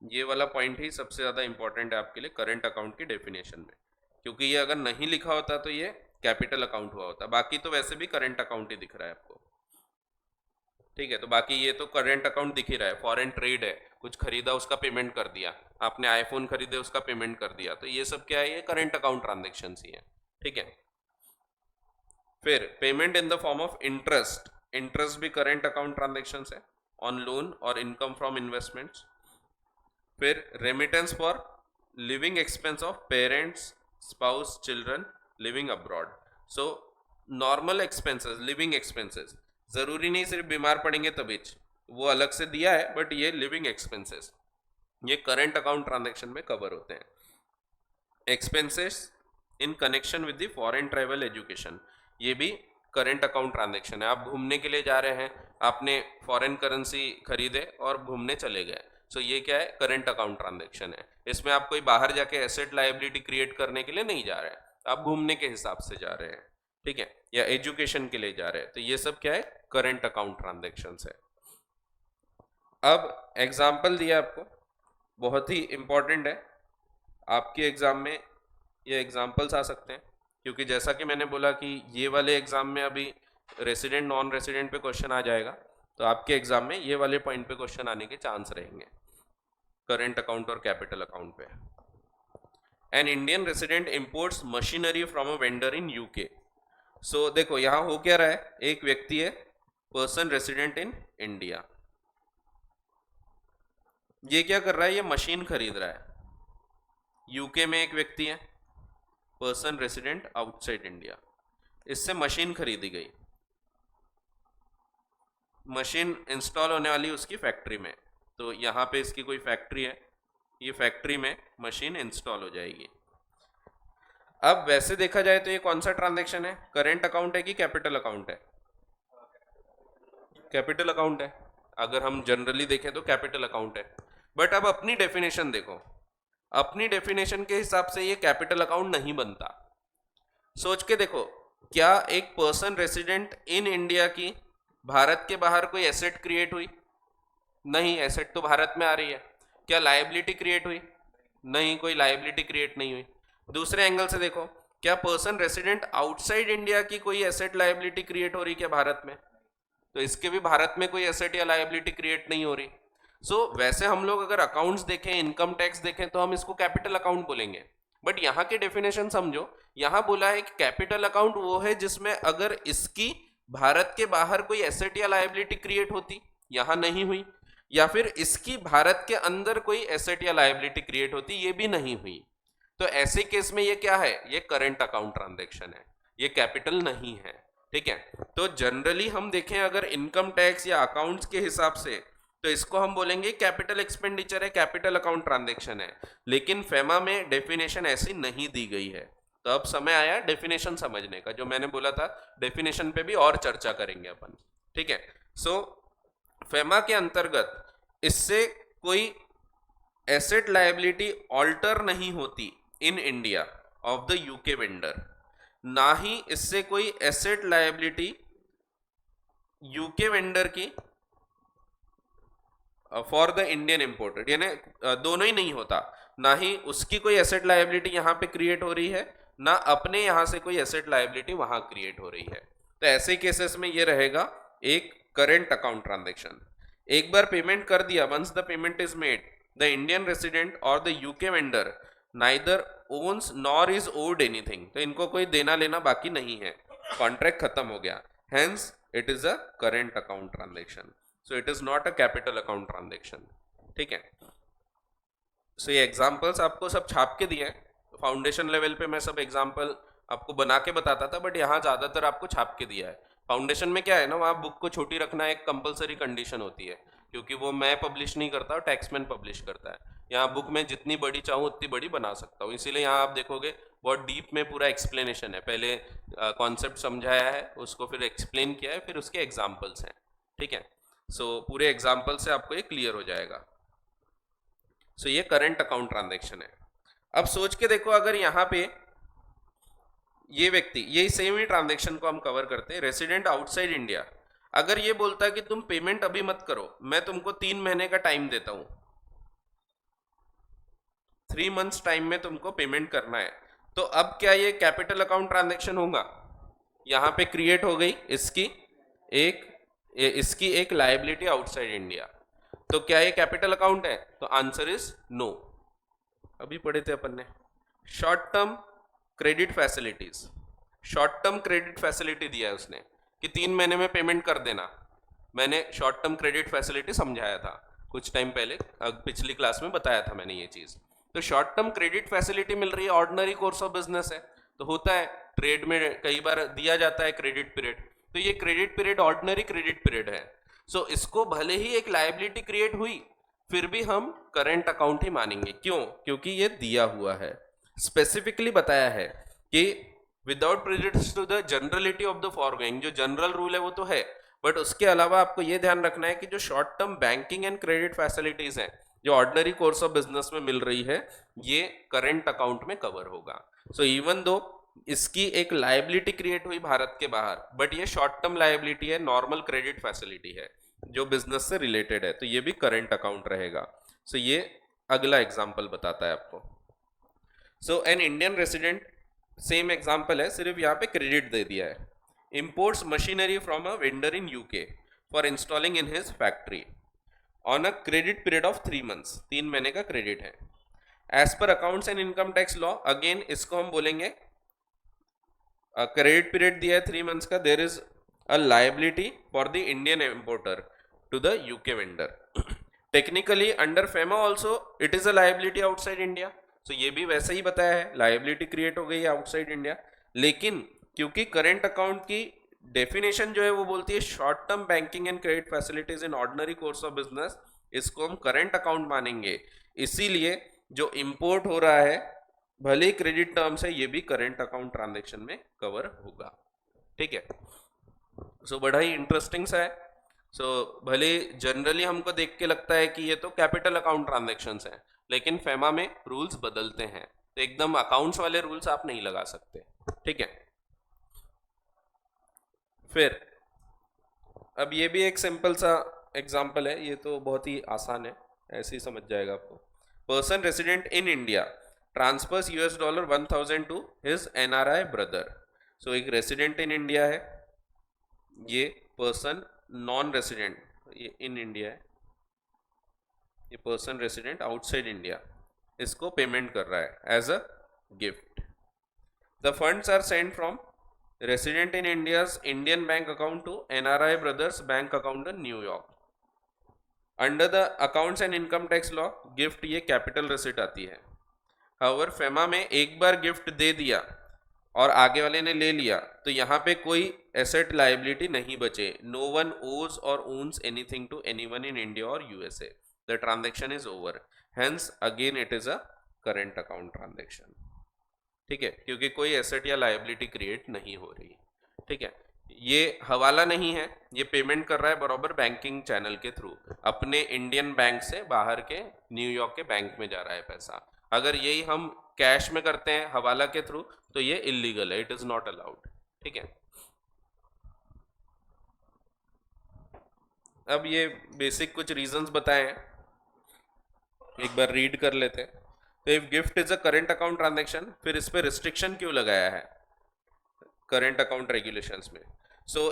ये वाला पॉइंट ही सबसे ज़्यादा इंपॉर्टेंट है आपके लिए करंट अकाउंट की डेफिनेशन में, क्योंकि ये अगर नहीं लिखा होता तो ये कैपिटल अकाउंट हुआ होता, बाकी तो वैसे भी करंट अकाउंट ही दिख रहा है आपको, ठीक है। तो बाकी ये तो करंट अकाउंट दिख ही रहा है, फॉरेन ट्रेड है, कुछ खरीदा उसका पेमेंट कर दिया, आपने आईफोन खरीदे उसका पेमेंट कर दिया, तो ये सब क्या है, ये करंट अकाउंट ट्रांजेक्शन ही है, ठीक है। फिर payment in the form of interest, interest भी करंट अकाउंट ट्रांजेक्शन है ऑन लोन और इनकम फ्रॉम इन्वेस्टमेंट्स। फिर remittance for living expense of parents, spouse, children living abroad. Normal expenses, living expenses, जरूरी नहीं सिर्फ बीमार पड़ेंगे तभी, वो अलग से दिया है, बट ये लिविंग एक्सपेंसेस ये करंट अकाउंट ट्रांजेक्शन में कवर होते हैं। Expenses in connection with the foreign travel education, ये भी करंट अकाउंट ट्रांजेक्शन है। आप घूमने के लिए जा रहे हैं, आपने फॉरेन करेंसी खरीदे और घूमने चले गए, ये क्या है, करंट अकाउंट ट्रांजेक्शन है। इसमें आप कोई बाहर जाके एसेट लायबिलिटी क्रिएट करने के लिए नहीं जा रहे हैं, आप घूमने के हिसाब से जा रहे हैं, ठीक है, या एजुकेशन के लिए जा रहे हैं, तो ये सब क्या है, करंट अकाउंट ट्रांजेक्शन है। अब एग्जाम्पल दिया आपको, बहुत ही इंपॉर्टेंट है, आपके एग्जाम में ये एग्जाम्पल्स आ सकते हैं, क्योंकि जैसा कि मैंने बोला कि ये वाले एग्जाम में अभी रेसिडेंट नॉन रेसिडेंट पे क्वेश्चन आ जाएगा, तो आपके एग्जाम में ये वाले पॉइंट पे क्वेश्चन आने के चांस रहेंगे, करंट अकाउंट और कैपिटल अकाउंट पे। An Indian resident imports machinery from a vendor in UK, so देखो यहां हो क्या रहा है, एक व्यक्ति है पर्सन रेसिडेंट इन इंडिया, ये क्या कर रहा है, ये मशीन खरीद रहा है। यूके में एक व्यक्ति है पर्सन रेसिडेंट आउटसाइड इंडिया, इससे मशीन खरीदी गई, मशीन इंस्टॉल होने वाली उसकी फैक्ट्री में। तो यहाँ पे इसकी कोई फैक्ट्री है, ये फैक्ट्री में मशीन इंस्टॉल हो जाएगी। अब वैसे देखा जाए तो ये कौन सा ट्रांजैक्शन है, करेंट अकाउंट है कि कैपिटल अकाउंट है? कैपिटल अकाउंट है, अगर हम जनरली देखें तो कैपिटल अकाउंट है। बट अब अपनी डेफिनेशन देखो, अपनी डेफिनेशन के हिसाब से ये कैपिटल अकाउंट नहीं बनता। सोच के देखो, क्या एक पर्सन रेसिडेंट इन इंडिया की भारत के बाहर कोई एसेट क्रिएट हुई? नहीं, एसेट तो भारत में आ रही है। क्या लायबिलिटी क्रिएट हुई? नहीं, कोई लायबिलिटी क्रिएट नहीं हुई। दूसरे एंगल से देखो, क्या पर्सन रेसिडेंट आउटसाइड इंडिया की कोई एसेट लायबिलिटी क्रिएट हो रही क्या भारत में? तो इसके भी भारत में कोई एसेट या लायबिलिटी क्रिएट नहीं हो रही। वैसे हम लोग अगर अकाउंट्स देखें, इनकम टैक्स देखें, तो हम इसको कैपिटल अकाउंट बोलेंगे। बट यहाँ की डेफिनेशन समझो, यहाँ बोला है कि कैपिटल अकाउंट वो है जिसमें अगर इसकी भारत के बाहर कोई एसेट या लायबिलिटी क्रिएट होती, यहाँ नहीं हुई, या फिर इसकी भारत के अंदर कोई एसेट या लायबिलिटी क्रिएट होती, ये भी नहीं हुई। तो ऐसे केस में ये क्या है, ये करंट अकाउंट ट्रांजैक्शन है, ये कैपिटल नहीं है। ठीक है, तो जनरली हम देखें अगर इनकम टैक्स या अकाउंट्स के हिसाब से, तो इसको हम बोलेंगे कैपिटल एक्सपेंडिचर है, कैपिटल अकाउंट ट्रांजैक्शन है। लेकिन फेमा में डेफिनेशन ऐसी नहीं दी गई है। तो अब समय आया डेफिनेशन समझने का, जो मैंने बोला था डेफिनेशन पे भी और चर्चा करेंगे अपन। ठीक है, फेमा के अंतर्गत इससे कोई एसेट लायबिलिटी ऑल्टर नहीं होती in India of the UK vendor, ना ही इससे कोई एसेट लायबिलिटी यूके वेंडर की फॉर द इंडियन इंपोर्टेड, यानी दोनों ही नहीं होता, ना ही उसकी कोई एसेट लायबिलिटी यहाँ पे क्रिएट हो रही है, ना अपने यहाँ से कोई एसेट लायबिलिटी वहां क्रिएट हो रही है। तो ऐसे केसेस में ये रहेगा एक करेंट अकाउंट ट्रांजैक्शन। एक बार पेमेंट कर दिया, once the payment is made, the Indian resident और the UK vendor neither owns nor is owed anything, तो इनको कोई देना लेना बाकी नहीं है, कॉन्ट्रैक्ट खत्म हो गया, hence it is a current account transaction. So it is not a capital account transaction. ठीक है, ये एग्जांपल्स आपको सब छाप के दिए हैं। फाउंडेशन लेवल पे मैं सब एग्जांपल आपको बना के बताता था, बट यहाँ ज़्यादातर आपको छाप के दिया है। फाउंडेशन में क्या है ना, वहाँ बुक को छोटी रखना एक कंपलसरी कंडीशन होती है, क्योंकि वो मैं पब्लिश नहीं करता और टैक्समैन पब्लिश करता है। यहाँ बुक में जितनी बड़ी चाहूँ उतनी बड़ी बना सकता हूँ, इसीलिए यहाँ आप देखोगे बहुत डीप में पूरा एक्सप्लेनेशन है। पहले कॉन्सेप्ट समझाया है, उसको फिर एक्सप्लेन किया है, फिर उसके एग्जाम्पल्स हैं। ठीक है, पूरे एग्जाम्पल से आपको ये क्लियर हो जाएगा। ये करंट अकाउंट ट्रांजैक्शन है। अब सोच के देखो, अगर यहाँ पे ये व्यक्ति, ये सेम ही ट्रांजैक्शन को हम कवर करते हैं, रेसिडेंट आउटसाइड इंडिया, अगर ये बोलता है कि तुम पेमेंट अभी मत करो, मैं तुमको 3 महीने का टाइम देता हूं, 3 मंथ्स टाइम में तुमको पेमेंट करना है, तो अब क्या ये कैपिटल अकाउंट ट्रांजैक्शन होगा? यहां पे क्रिएट हो गई इसकी एक लायबिलिटी आउटसाइड इंडिया, तो क्या ये कैपिटल अकाउंट है? तो आंसर इज नो। अभी पढ़े थे अपन ने short term credit facilities, short term credit facility दिया है उसने कि 3 महीने में पेमेंट कर देना। मैंने शॉर्ट टर्म क्रेडिट फैसिलिटी समझाया था कुछ टाइम पहले, पिछली क्लास में बताया था मैंने ये चीज। तो शॉर्ट टर्म क्रेडिट फैसिलिटी मिल रही है, ऑर्डिनरी कोर्स ऑफ बिजनेस है, तो होता है ट्रेड में कई बार दिया जाता है क्रेडिट पीरियड, तो ये credit period ordinary credit period है। इसको भले ही एक लायबिलिटी क्रिएट हुई, फिर भी हम करंट अकाउंट ही मानेंगे। क्यों? क्योंकि ये दिया हुआ है, स्पेसिफिकली बताया है कि without prejudice to the generality of the foregoing, जो जनरल रूल है वो तो है, बट उसके अलावा आपको ये ध्यान रखना है कि जो short term banking and credit facilities हैं, जो ऑर्डिनरी कोर्स ऑफ बिजनेस में मिल रही है, ये करंट अकाउंट में कवर होगा। इवन दो इसकी एक लायबिलिटी क्रिएट हुई भारत के बाहर, बट ये शॉर्ट टर्म लायबिलिटी है, नॉर्मल क्रेडिट फैसिलिटी है जो बिजनेस से रिलेटेड है, तो ये भी करंट अकाउंट रहेगा। ये अगला एग्जांपल बताता है आपको। An Indian resident, same example है, सिर्फ यहाँ पे क्रेडिट दे दिया है, imports machinery from a vendor in UK for installing in his factory on a credit period of 3 months, 3 महीने का क्रेडिट है। As per accounts and income tax law, again इसको हम बोलेंगे क्रेडिट पीरियड दिया है 3 मंथ्स का, there is a liability for the Indian importer to the UK vendor. Technically under FEMA also it is a liability outside India, तो ये भी वैसे ही बताया है, लाइबिलिटी क्रिएट हो गई है आउटसाइड इंडिया। लेकिन क्योंकि करेंट अकाउंट की डेफिनेशन जो है वो बोलती है short term banking and credit facilities in ordinary course of business, इसको हम करेंट अकाउंट मानेंगे, इसीलिए जो इंपोर्ट हो रहा है भले ही क्रेडिट टर्म्स है ये भी करेंट अकाउंट ट्रांजेक्शन में कवर होगा। ठीक है, सो बड़ा ही इंटरेस्टिंग सा है। सो भले जनरली हमको देख के लगता है कि ये तो कैपिटल अकाउंट ट्रांजेक्शन्स हैं, लेकिन फेमा में रूल्स बदलते हैं, तो एकदम अकाउंट्स वाले रूल्स आप नहीं लगा सकते। ठीक है, फिर अब ये भी एक सिंपल सा एग्जांपल है, ये तो बहुत ही आसान है, ऐसे ही समझ जाएगा आपको। Person resident in India transfers $1000 1000 to his NRI brother. So एक रेसिडेंट इन इंडिया है, ये पर्सन नॉन रेसिडेंट, ये इन इंडिया है, ये पर्सन रेसिडेंट आउटसाइड इंडिया इसको पेमेंट कर रहा है as a gift. The funds are send from resident in India's Indian bank account to NRI brother's bank account in New York. Under the accounts and income tax law gift ये capital receipt आती है। However FEMA में एक बार gift दे दिया और आगे वाले ने ले लिया तो यहाँ पे कोई एसेट लाइबिलिटी नहीं बचे। No one owes or owns anything to anyone in India or USA, the transaction is over, hence again it is a current account transaction. ठीक है, क्योंकि कोई एसेट या लाइबिलिटी क्रिएट नहीं हो रही। ठीक है, ये हवाला नहीं है, ये पेमेंट कर रहा है बराबर बैंकिंग चैनल के थ्रू, अपने इंडियन बैंक से बाहर के न्यूयॉर्क के बैंक में जा रहा है पैसा। अगर यही हम कैश में करते हैं हवाला के थ्रू तो ये इलीगल है, इट इज नॉट अलाउड। ठीक है, अब ये बेसिक कुछ रीजंस बताए हैं, एक बार रीड कर लेते हैं। तो if gift is a current account transaction, फिर इस पे रिस्ट्रिक्शन क्यों लगाया है करेंट अकाउंट रेगुलेशंस में?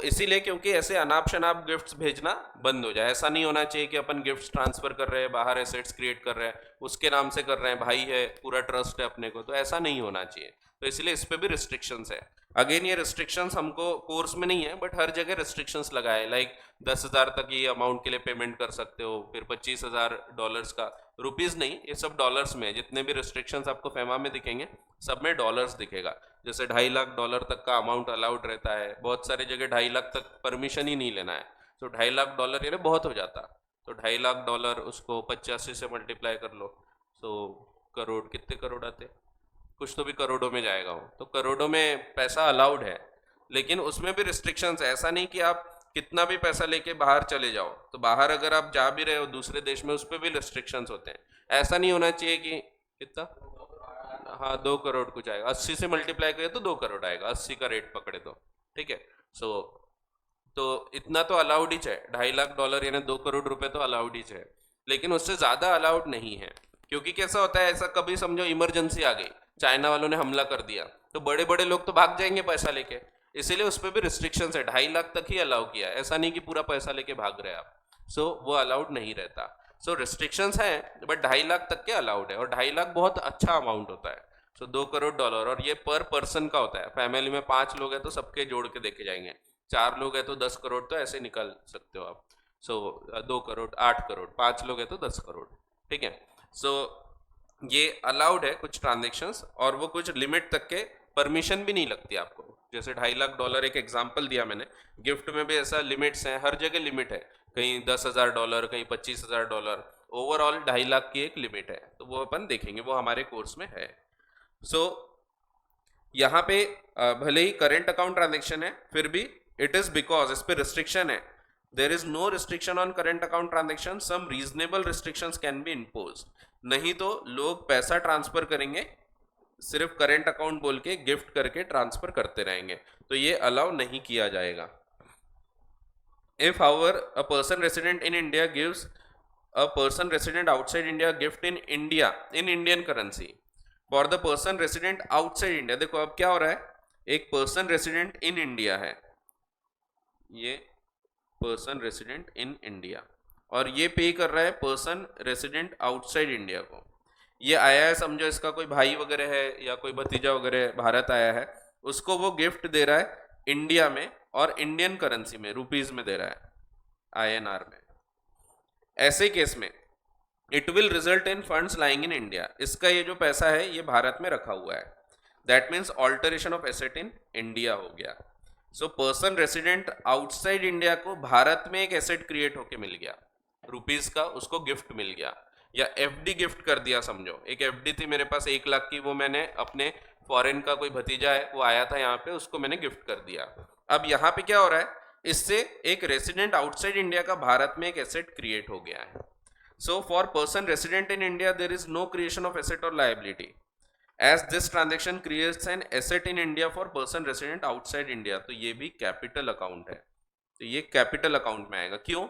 इसीलिए क्योंकि ऐसे अनाप शनाप गिफ्ट्स भेजना बंद हो जाए। ऐसा नहीं होना चाहिए कि अपन गिफ्ट्स ट्रांसफर कर रहे हैं, बाहर एसेट्स क्रिएट कर रहे हैं, उसके नाम से कर रहे हैं, भाई है, पूरा ट्रस्ट है अपने को, तो ऐसा नहीं होना चाहिए। तो इसलिए इस पे भी रिस्ट्रिक्शंस है। अगेन ये रिस्ट्रिक्शंस हमको कोर्स में नहीं है, बट हर जगह रिस्ट्रिक्शंस लगाए, लाइक 10,000 तक ये अमाउंट के लिए पेमेंट कर सकते हो, फिर $25,000 का, रुपीज नहीं, ये सब डॉलर्स में। जितने भी रिस्ट्रिक्शंस आपको फेमा में दिखेंगे सब में डॉलर्स दिखेगा। जैसे $2.5 लाख तक का अमाउंट अलाउड रहता है, बहुत सारी जगह 2.5 लाख तक परमिशन ही नहीं लेना है, तो $2.5 लाख ये बहुत हो जाता। तो $2.5 लाख उसको 85 से मल्टीप्लाई कर लो, तो करोड़, कितने करोड़ आते, कुछ तो भी करोड़ों में जाएगा वो। तो करोड़ों में पैसा अलाउड है, लेकिन उसमें भी रिस्ट्रिक्शंस है। ऐसा नहीं कि आप कितना भी पैसा लेके बाहर चले जाओ, तो बाहर अगर आप जा भी रहे हो दूसरे देश में, उस पर भी रिस्ट्रिक्शंस होते हैं। ऐसा नहीं होना चाहिए कि कितना, हाँ 2 करोड़ कुछ आएगा, 80 से मल्टीप्लाई करें तो 2 करोड़ आएगा, 80 का रेट पकड़े तो। ठीक है, सो तो इतना तो अलाउड ही है, $2.5 लाख यानी 2 करोड़ रुपए तो अलाउड ही है, लेकिन उससे ज्यादा अलाउड नहीं है। क्योंकि कैसा होता है, ऐसा कभी समझो इमरजेंसी आ गई, चाइना वालों ने हमला कर दिया, तो बड़े बड़े लोग तो भाग जाएंगे पैसा लेके, इसीलिए उस पर भी रिस्ट्रिक्शंस है। 2.5 लाख तक ही अलाउ किया है, ऐसा नहीं कि पूरा पैसा लेके भाग रहे आप, वो अलाउड नहीं रहता। रिस्ट्रिक्शंस हैं, बट 2.5 लाख तक के अलाउड है, और 2.5 लाख बहुत अच्छा अमाउंट होता है। $2 करोड़, और ये पर पर्सन का होता है। फैमिली में 5 लोग हैं तो सबके जोड़ के देखे जाएंगे, 4 लोग हैं तो 10 करोड़ तो ऐसे निकाल सकते हो आप। 2 करोड़, 8 करोड़, 5 लोग हैं तो 10 करोड़। ठीक है, ये अलाउड है कुछ ट्रांजेक्शन्स, और वो कुछ लिमिट तक के परमिशन भी नहीं लगती आपको। जैसे $2.5 लाख एक एग्जांपल दिया मैंने, गिफ्ट में भी ऐसा लिमिट्स हैं, हर जगह लिमिट है, कहीं $10,000, कहीं $25,000, ओवरऑल 2.5 लाख की एक लिमिट है। तो वो अपन देखेंगे, वो हमारे कोर्स में है। यहाँ पे भले ही करेंट अकाउंट ट्रांजेक्शन है, फिर भी इट इज बिकॉज इस पे रिस्ट्रिक्शन है। There is no restriction on current account transaction, some reasonable restrictions can be impose. नहीं तो लोग पैसा ट्रांसफर करेंगे, सिर्फ करेंट अकाउंट बोल के गिफ्ट करके ट्रांसफर करते रहेंगे, तो ये अलाउ नहीं किया जाएगा। If however a person resident in India gives a person resident outside India gift in India in Indian currency for the person resident outside India. देखो अब क्या हो रहा है, एक पर्सन रेसिडेंट इन इंडिया है, ये पर्सन रेसिडेंट इन इंडिया, और ये पे कर रहा है पर्सन रेसिडेंट आउटसाइड इंडिया को। ये आया है, समझो इसका कोई भाई वगैरह है या कोई भतीजा वगैरह भारत आया है, उसको वो गिफ्ट दे रहा है इंडिया में और इंडियन करेंसी में, रुपीज में दे रहा है, आईएनआर में। ऐसे केस में it will result in funds lying in India, इसका ये जो पैसा है ये भारत में रखा हुआ है। That means alteration of asset in India हो गया। So person resident outside India को भारत में एक एसेट क्रिएट होके मिल गया रुपीज का, उसको गिफ्ट मिल गया, या एफडी गिफ्ट कर दिया समझो। एक एफडी थी मेरे पास 1 लाख की, वो मैंने अपने फॉरेन का कोई भतीजा है वो आया था यहाँ पे, उसको मैंने गिफ्ट कर दिया। अब यहाँ पे क्या हो रहा है, इससे एक रेसिडेंट आउटसाइड इंडिया का भारत में एक एसेट क्रिएट हो गया है। So for person resident in India there is no creation of asset or liability as this transaction creates an asset in India for person resident outside India. तो ये भी capital account है, तो ये capital account में आएगा। क्यों?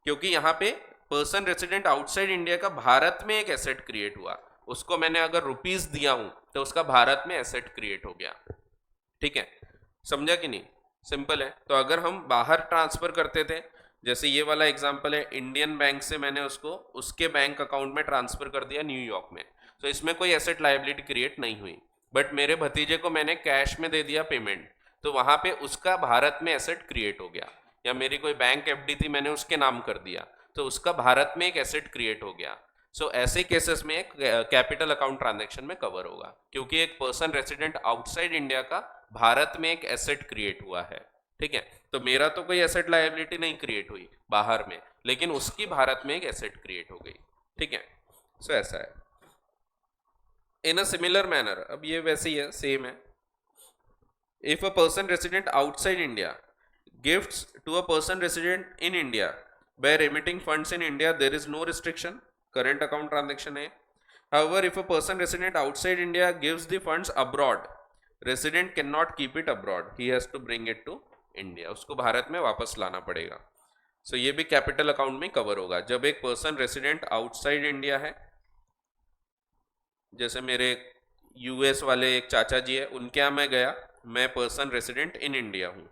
क्योंकि यहाँ पे पर्सन रेसिडेंट आउटसाइड इंडिया का भारत में एक एसेट क्रिएट हुआ, उसको मैंने अगर रुपीज दिया हूं तो उसका भारत में एसेट क्रिएट हो गया। ठीक है, समझा कि नहीं? सिंपल है। तो अगर हम बाहर ट्रांसफर करते थे, जैसे ये वाला एग्जांपल है, इंडियन बैंक से मैंने उसको उसके बैंक अकाउंट में ट्रांसफर कर दिया न्यूयॉर्क में, तो इसमें कोई एसेट लायबिलिटी क्रिएट नहीं हुई। बट मेरे भतीजे को मैंने कैश में दे दिया पेमेंट, तो वहां पे उसका भारत में एसेट क्रिएट हो गया। या मेरी कोई बैंक एफडी थी, मैंने उसके नाम कर दिया, तो उसका भारत में एक एसेट क्रिएट हो गया। सो ऐसे केसेस में एक कैपिटल अकाउंट ट्रांजैक्शन में कवर होगा, क्योंकि एक पर्सन रेसिडेंट आउटसाइड इंडिया का भारत में एक एसेट क्रिएट हुआ है। ठीक है, तो मेरा तो कोई एसेट लायबिलिटी नहीं क्रिएट हुई बाहर में, लेकिन उसकी भारत में एक एसेट क्रिएट हो गई। ठीक है, सो ऐसा है। इन अ सिमिलर मैनर, अब ये वैसे ही है, सेम है। If a person resident outside India gifts to a person resident in India by remitting funds in India, there is no restriction, current account transaction है। However, if a person resident outside India gives the funds abroad, resident cannot keep it abroad, he has to bring it to India, उसको भारत में वापस लाना पड़ेगा। So ये भी capital account में cover होगा। जब एक पर्सन रेसिडेंट आउटसाइड इंडिया है, जैसे मेरे यूएस वाले एक चाचा जी है, उनके यहाँ मैं गया, मैं पर्सन रेसिडेंट इन इंडिया हूँ,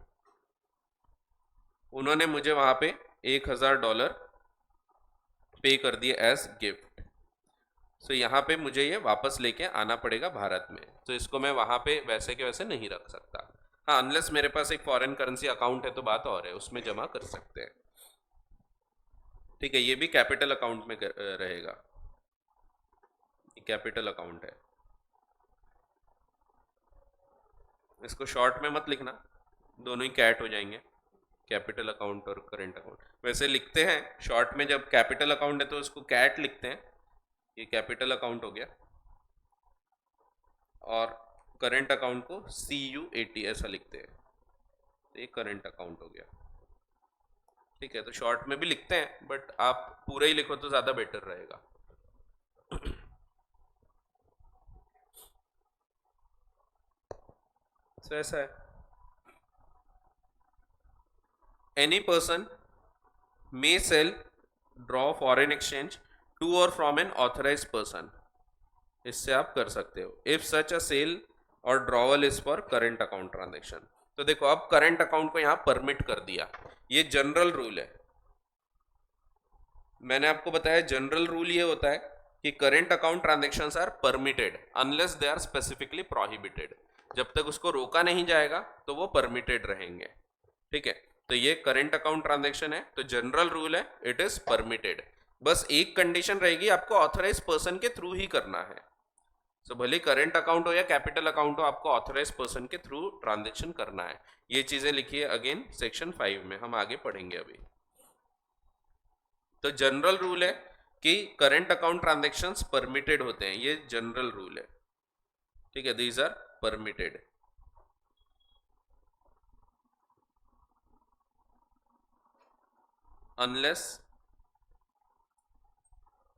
उन्होंने मुझे वहाँ पे $1000 पे कर दिए एज गिफ्ट। सो यहाँ पे मुझे ये वापस लेके आना पड़ेगा भारत में, तो इसको मैं वहाँ पे वैसे के वैसे नहीं रख सकता। हाँ, अनलेस मेरे पास एक फॉरेन करेंसी अकाउंट है तो बात और है, उसमें जमा कर सकते हैं। ठीक है, ये भी कैपिटल अकाउंट में रहेगा, कैपिटल अकाउंट है। इसको शॉर्ट में मत लिखना, दोनों ही कैट हो जाएंगे, कैपिटल अकाउंट और करेंट अकाउंट। वैसे लिखते हैं शॉर्ट में, जब कैपिटल अकाउंट है तो उसको कैट लिखते हैं, ये कैपिटल अकाउंट हो गया, और करेंट अकाउंट को CUAT ऐसा लिखते हैं, तो ये करेंट अकाउंट हो गया। ठीक है, तो शॉर्ट में भी लिखते हैं, बट आप पूरा ही लिखो तो ज़्यादा बेटर रहेगा। तो ऐसा है, any person may sell, draw foreign exchange to or from an authorized person, इससे आप कर सकते हो। if such a sale or drawal is for current account transaction। तो देखो, अब करंट अकाउंट को यहाँ परमिट कर दिया, ये जनरल रूल है। मैंने आपको बताया जनरल रूल ये होता है कि current account transactions are permitted unless they are specifically prohibited. जब तक उसको रोका नहीं जाएगा तो वो परमिटेड रहेंगे। ठीक है, तो ये करंट अकाउंट ट्रांजैक्शन है, तो जनरल रूल है इट इज परमिटेड। बस एक कंडीशन रहेगी, आपको ऑथराइज पर्सन के थ्रू ही करना है। तो भले करंट अकाउंट हो या कैपिटल अकाउंट हो, आपको ऑथराइज पर्सन के थ्रू ट्रांजैक्शन करना है। ये चीजें लिखिए अगेन सेक्शन 5 में, हम आगे पढ़ेंगे अभी। तो जनरल रूल है कि करंट अकाउंट ट्रांजैक्शंस परमिटेड होते हैं, ये जनरल रूल है। ठीक है, these are permitted. unless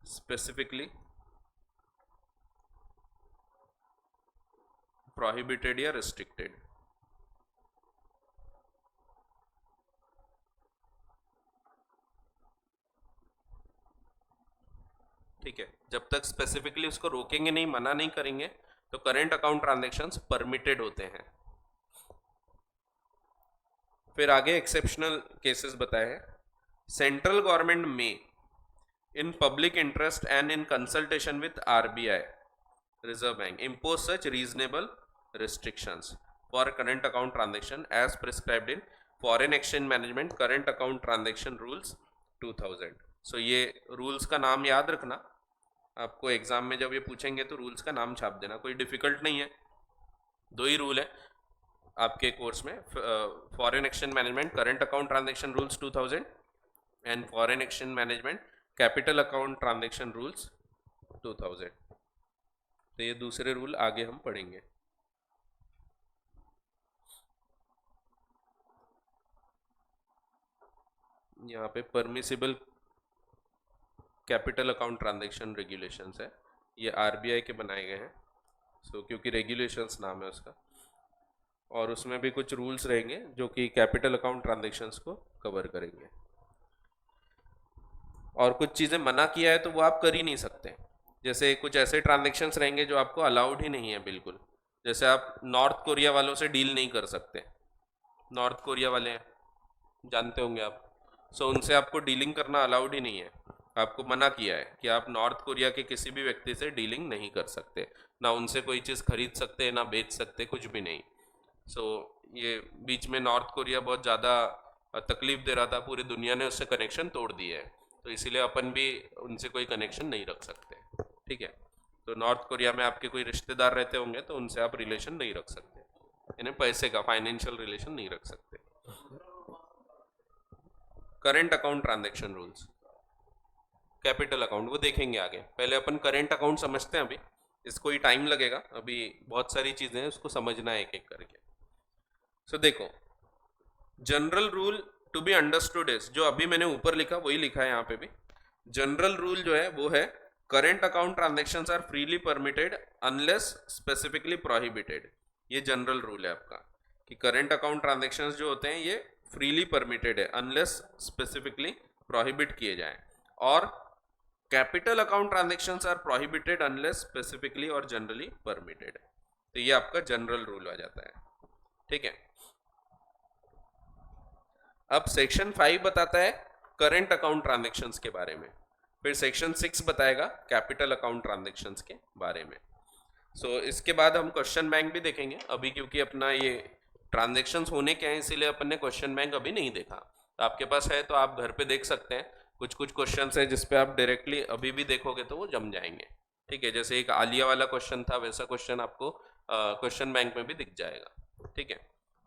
specifically prohibited या restricted। ठीक है, जब तक स्पेसिफिकली उसको रोकेंगे नहीं, मना नहीं करेंगे, तो करंट अकाउंट ट्रांजैक्शंस परमिटेड होते हैं। फिर आगे एक्सेप्शनल केसेस बताए हैं। सेंट्रल गवर्नमेंट में in public interest and in consultation with RBI, Reserve Bank, impose such reasonable restrictions। For current account transaction as prescribed in foreign exchange management current account transaction rules 2000। So ये rules का नाम याद रखना, आपको exam में जब ये पूछेंगे तो रूल्स का नाम छाप देना, कोई डिफिकल्ट नहीं है। दो ही रूल है आपके कोर्स में, foreign exchange management current account transaction rules 2000 and foreign exchange management capital account transaction rules 2000। तो ये दूसरे रूल आगे हम पढ़ेंगे। यहाँ पे permissible capital account transaction regulations है, ये आरबीआई के बनाए गए हैं। सो क्योंकि रेगुलेशंस नाम है उसका, और उसमें भी कुछ रूल्स रहेंगे जो कि कैपिटल अकाउंट ट्रांजेक्शन्स को कवर करेंगे। और कुछ चीज़ें मना किया है तो वो आप कर ही नहीं सकते, जैसे कुछ ऐसे ट्रांजेक्शन्स रहेंगे जो आपको अलाउड ही नहीं है बिल्कुल। जैसे आप नॉर्थ कोरिया वालों से डील नहीं कर सकते, नॉर्थ कोरिया वाले हैं, जानते होंगे आप। सो उनसे आपको डीलिंग करना अलाउड ही नहीं है, आपको मना किया है कि आप नॉर्थ कोरिया के किसी भी व्यक्ति से डीलिंग नहीं कर सकते, ना उनसे कोई चीज़ खरीद सकते, ना बेच सकते, कुछ भी नहीं। सो ये बीच में नॉर्थ कोरिया बहुत ज़्यादा तकलीफ दे रहा था, पूरी दुनिया ने उससे कनेक्शन तोड़ दिए है, तो इसीलिए अपन भी उनसे कोई कनेक्शन नहीं रख सकते, ठीक है। तो नॉर्थ कोरिया में आपके कोई रिश्तेदार रहते होंगे तो उनसे आप रिलेशन नहीं रख सकते, यानी पैसे का फाइनेंशियल रिलेशन नहीं रख सकते। Current account transaction rules, capital account वो देखेंगे आगे, पहले अपन करंट अकाउंट समझते हैं। अभी इसको ही टाइम लगेगा, अभी बहुत सारी चीज़ें हैं उसको समझना है एक एक करके। सो देखो, general rule to be understood is, जो अभी मैंने ऊपर लिखा वही लिखा है यहाँ पे भी। जनरल रूल जो है वो है current account transactions are freely permitted unless specifically prohibited. ये जनरल रूल है आपका कि करंट अकाउंट ट्रांजेक्शन्स जो होते हैं ये फ्रीली परमिटेड है अनलेस स्पेसिफिकली प्रोहिबिट किए जाएं, और capital account transactions are prohibited unless specifically or generally permitted. तो ये आपका जनरल रूल आ जाता है, ठीक है। अब सेक्शन 5 बताता है करंट अकाउंट ट्रांजेक्शन्स के बारे में, फिर सेक्शन 6 बताएगा कैपिटल अकाउंट ट्रांजेक्शन्स के बारे में। सो इसके बाद हम क्वेश्चन बैंक भी देखेंगे अभी, क्योंकि अपना ये ट्रांजेक्शन्स होने के हैं इसीलिए अपन ने क्वेश्चन बैंक अभी नहीं देखा। तो आपके पास है तो आप घर पे देख सकते हैं, कुछ कुछ क्वेश्चन है जिसपे आप डायरेक्टली अभी भी देखोगे तो वो जम जाएंगे, ठीक है। जैसे एक आलिया वाला क्वेश्चन था, वैसा क्वेश्चन आपको क्वेश्चन बैंक में भी दिख जाएगा, ठीक है।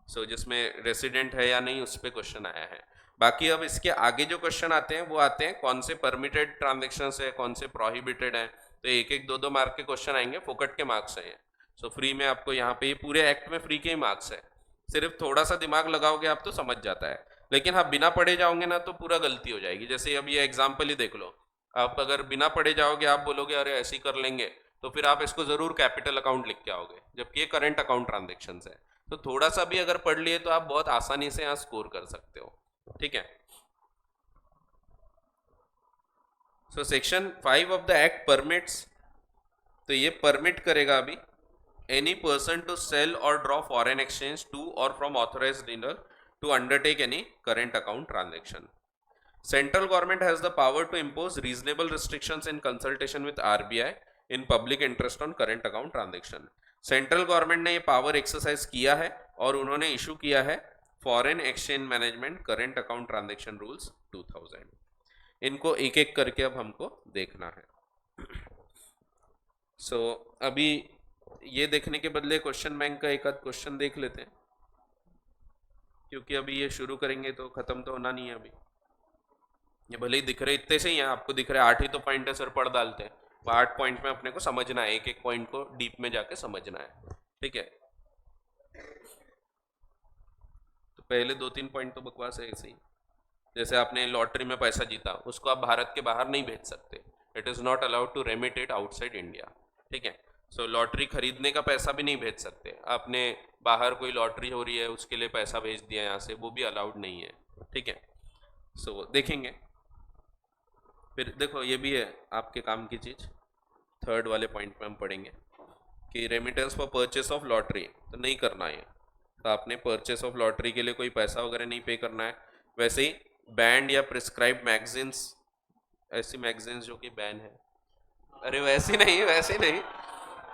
सो जिसमें रेसिडेंट है या नहीं उस पर क्वेश्चन आया है। बाकी अब इसके आगे जो क्वेश्चन आते हैं वो आते हैं कौन से परमिटेड ट्रांजेक्शन्स है, कौन से प्रोहिबिटेड है। तो एक एक दो दो मार्क के क्वेश्चन आएंगे, फोकट के मार्क्स हैं। सो फ्री में आपको यहाँ पे ये पूरे एक्ट में फ्री के ही मार्क्स है, सिर्फ थोड़ा सा दिमाग लगाओगे आप तो समझ जाता है, लेकिन आप बिना पढ़े जाओगे ना तो पूरा गलती हो जाएगी। जैसे अब ये एग्जाम्पल ही देख लो, आप अगर बिना पढ़े जाओगे आप बोलोगे अरे ऐसे ही कर लेंगे, तो फिर आप इसको जरूर कैपिटल अकाउंट लिख के आओगे, जबकि ये करंट अकाउंट ट्रांजेक्शन्स है। तो थोड़ा सा भी अगर पढ़ लिए तो आप बहुत आसानी से यहाँ स्कोर कर सकते हो, ठीक है। So section 5 of the act permits, तो ये परमिट करेगा अभी any person to sell or draw foreign exchange to or from authorised dealer to undertake any current account transaction. Central government has the power to impose reasonable restrictions in consultation with RBI in public interest on current account transaction. Central government ने ये power exercise किया है और उन्होंने issue किया है foreign exchange management current account transaction rules 2000। इनको एक एक करके अब हमको देखना है। सो अभी ये देखने के बदले क्वेश्चन बैंक का एक आध क्वेश्चन देख लेते हैं, क्योंकि अभी ये शुरू करेंगे तो खत्म तो होना नहीं है। अभी ये भले ही दिख रहे इतने से ही हैं, आपको दिख रहे 8 ही तो पॉइंट है, सर पढ़ डालते हैं। 8 पॉइंट में अपने को समझना है, एक एक पॉइंट को डीप में जाके समझना है, ठीक है। तो पहले 2-3 पॉइंट तो बकवास है ऐसे ही। जैसे आपने लॉटरी में पैसा जीता, उसको आप भारत के बाहर नहीं भेज सकते, it is not allowed to remit it outside India, ठीक है। सो लॉटरी खरीदने का पैसा भी नहीं भेज सकते, आपने बाहर कोई लॉटरी हो रही है उसके लिए पैसा भेज दिया यहाँ से, वो भी अलाउड नहीं है, ठीक है। सो देखेंगे फिर। देखो ये भी है आपके काम की चीज़, थर्ड वाले पॉइंट में हम पढ़ेंगे कि remittance for purchase of lottery तो नहीं करना है, तो आपने परचेस ऑफ लॉटरी के लिए कोई पैसा वगैरह नहीं पे करना है। वैसे ही बैंड या प्रिस्क्राइब मैगजीन्स, ऐसी मैगजीन्स जो कि बैन है, अरे वैसे नहीं, वैसे नहीं,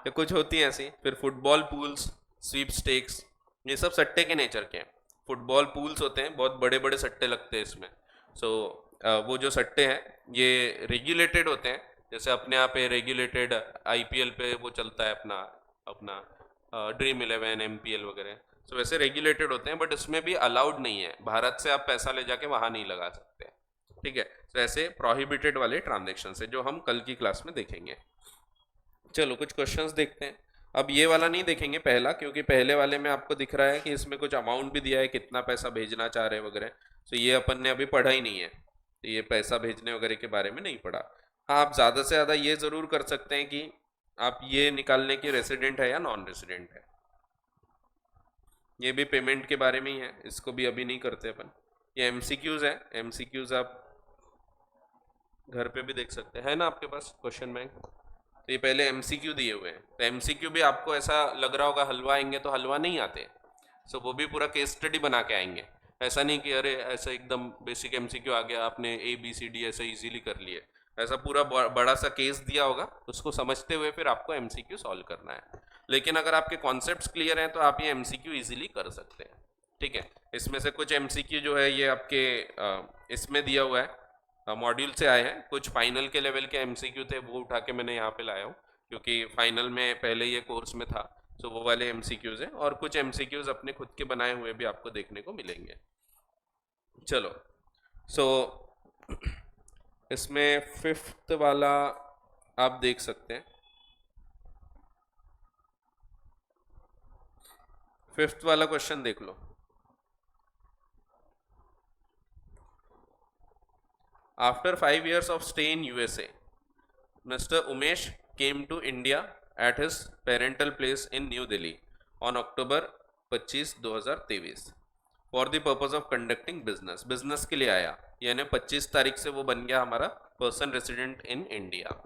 ये कुछ होती हैं ऐसी। फिर फुटबॉल पूल्स, स्वीप स्टेक्स, ये सब सट्टे के नेचर के हैं। फुटबॉल पूल्स होते हैं, बहुत बड़े बड़े सट्टे लगते हैं इसमें। सो वो जो सट्टे हैं ये रेगुलेटेड होते हैं। जैसे अपने यहाँ पे रेगुलेटेड आईपीएल पे वो चलता है अपना अपना ड्रीम 11 एमपीएल वगैरह। सो वैसे रेगुलेटेड होते हैं, बट इसमें भी अलाउड नहीं है, भारत से आप पैसा ले जाके वहाँ नहीं लगा सकते। ठीक है, तो ऐसे प्रोहिबिटेड वाले ट्रांजेक्शन है जो हम कल की क्लास में देखेंगे। चलो कुछ क्वेश्चंस देखते हैं। अब ये वाला नहीं देखेंगे पहला, क्योंकि पहले वाले में आपको दिख रहा है कि इसमें कुछ अमाउंट भी दिया है, कितना पैसा भेजना चाह रहे हैं वगैरह। तो ये अपन ने अभी पढ़ा ही नहीं है, तो ये पैसा भेजने वगैरह के बारे में नहीं पढ़ा। हाँ, आप ज़्यादा से ज़्यादा ये ज़रूर कर सकते हैं कि आप ये निकालने की रेसिडेंट है या नॉन रेसिडेंट है। ये भी पेमेंट के बारे में ही है, इसको भी अभी नहीं करते अपन। ये एमसीक्यूज है, एमसीक्यूज आप घर पे भी देख सकते हैं, है ना आपके पास क्वेश्चन बैंक। तो ये पहले एमसीक्यू दिए हुए हैं, तो एमसीक्यू भी आपको ऐसा लग रहा होगा हलवा आएंगे, तो हलवा नहीं आते। सो वो भी पूरा केस स्टडी बना के आएंगे। ऐसा नहीं कि अरे ऐसा एकदम बेसिक एमसीक्यू आ गया, आपने ए बी सी डी ऐसे इजीली कर लिए। ऐसा पूरा बड़ा सा केस दिया होगा, उसको समझते हुए फिर आपको एमसीक्यू सॉल्व करना है। लेकिन अगर आपके कॉन्सेप्ट्स क्लियर हैं तो आप ये एमसीक्यू इजीली कर सकते हैं। ठीक है, इसमें से कुछ एमसीक्यू जो है ये आपके इसमें दिया हुआ है, मॉड्यूल से आए हैं। कुछ फाइनल के लेवल के एमसीक्यू थे, वो उठा के मैंने यहाँ पे लाया हूँ, क्योंकि फाइनल में पहले ये कोर्स में था। तो वो वाले एमसीक्यूज हैं, और कुछ एमसीक्यूज अपने खुद के बनाए हुए भी आपको देखने को मिलेंगे। चलो, सो इसमें फिफ्थ वाला आप देख सकते हैं। फिफ्थ वाला क्वेश्चन देख लो। After 5 years of stay in USA, Mr. Umesh came to India at his parental place in New Delhi on October 25, 2023 for the purpose of conducting business. Business के लिए आया, यानी 25 तारीख से वो बन गया हमारा person resident in India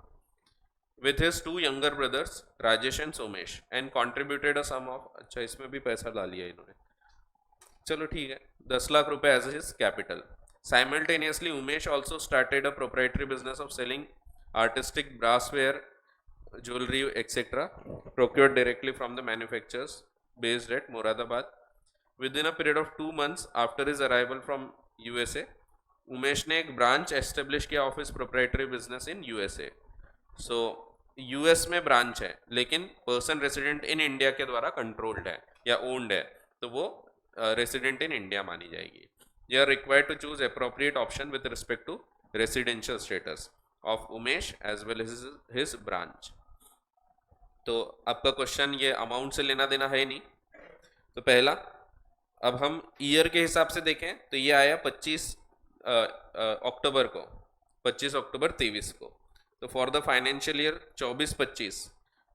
with his two younger brothers Rajesh and Somesh and contributed a sum of, अच्छा इसमें भी पैसा डाल लिया इन्होंने, चलो ठीक है, 10 लाख रुपए as his capital. Simultaneously, Umesh also started a proprietary business of selling artistic brassware, jewelry, etc., procured directly from the manufacturers based at Moradabad. Within a period of 2 months after his arrival from USA, Umesh ने एक branch establish किया of his proprietary business in USA. So US में branch है, लेकिन person resident in India के द्वारा controlled है या ओन्ड है, तो वो रेसिडेंट इन इंडिया मानी जाएगी। You are required to choose appropriate option with respect to residential status of Umesh as well as his branch. तो आपका क्वेश्चन ये अमाउंट से लेना देना है नहीं। तो पहला, अब हम ईयर के हिसाब से देखें तो ये आया 25 अक्टूबर को, 25 अक्टूबर 23 को। तो for the financial year 24-25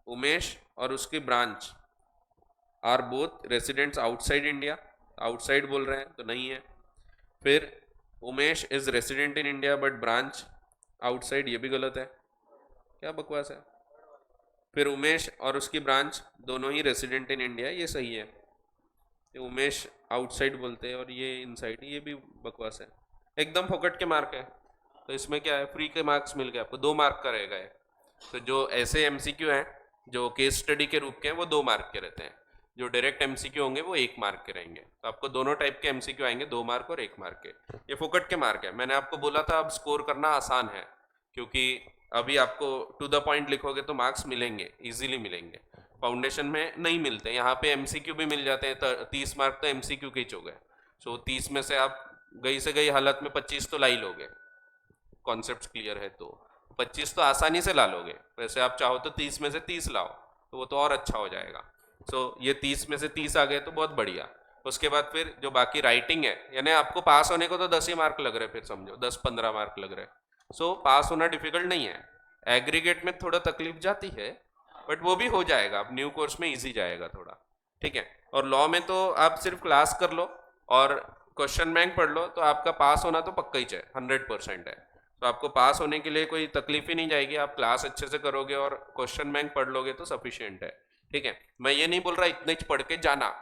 Umesh और उसकी branch are both residents outside India. Outside बोल रहे हैं तो नहीं है। फिर Umesh is resident in India but branch outside, ये भी गलत है, क्या बकवास है। फिर उमेश और उसकी ब्रांच दोनों ही रेसिडेंट इन इंडिया, ये सही है। ये उमेश आउटसाइड बोलते हैं और ये इनसाइड, ये भी बकवास है, एकदम फोकट के मार्क है। तो इसमें क्या है, फ्री के मार्क्स मिल गए आपको, 2 मार्क का रहेगा ये। तो जो ऐसे एमसीक्यू हैं जो केस स्टडी के रूप के हैं वो 2 मार्क के रहते हैं, जो डायरेक्ट एमसीक्यू होंगे वो 1 मार्क के रहेंगे। तो आपको दोनों टाइप के एमसीक्यू आएंगे, 2 मार्क और 1 मार्क के। ये फोकट के मार्क है, मैंने आपको बोला था अब स्कोर करना आसान है, क्योंकि अभी आपको टू द पॉइंट लिखोगे तो मार्क्स मिलेंगे, इजीली मिलेंगे। फाउंडेशन में नहीं मिलते, यहाँ पे एमसीक्यू भी मिल जाते हैं। 30 मार्क तो एमसीक्यू के ही हो गए। सो 30 में से आप गई से गई हालत में 25 तो ला ही लोगे, कॉन्सेप्ट क्लियर है तो 25 तो आसानी से ला लोगे। वैसे आप चाहो तो 30 में से 30 लाओ, तो वो तो और अच्छा हो जाएगा। सो ये 30 में से 30 आ गए तो बहुत बढ़िया। उसके बाद फिर जो बाकी राइटिंग है, यानी आपको पास होने को तो 10 ही मार्क लग रहे, फिर समझो 10-15 मार्क लग रहे। सो पास होना डिफिकल्ट नहीं है, एग्रीगेट में थोड़ा तकलीफ जाती है, बट वो भी हो जाएगा, अब न्यू कोर्स में इजी जाएगा थोड़ा। ठीक है, और लॉ में तो आप सिर्फ क्लास कर लो और क्वेश्चन बैंक पढ़ लो, तो आपका पास होना तो पक्का ही है, 100% है। तो आपको पास होने के लिए कोई तकलीफ ही नहीं जाएगी, आप क्लास अच्छे से करोगे और क्वेश्चन बैंक पढ़ लोगे तो सफिशियंट है। ठीक है, मैं ये नहीं बोल रहा इतने पढ़ के जाना,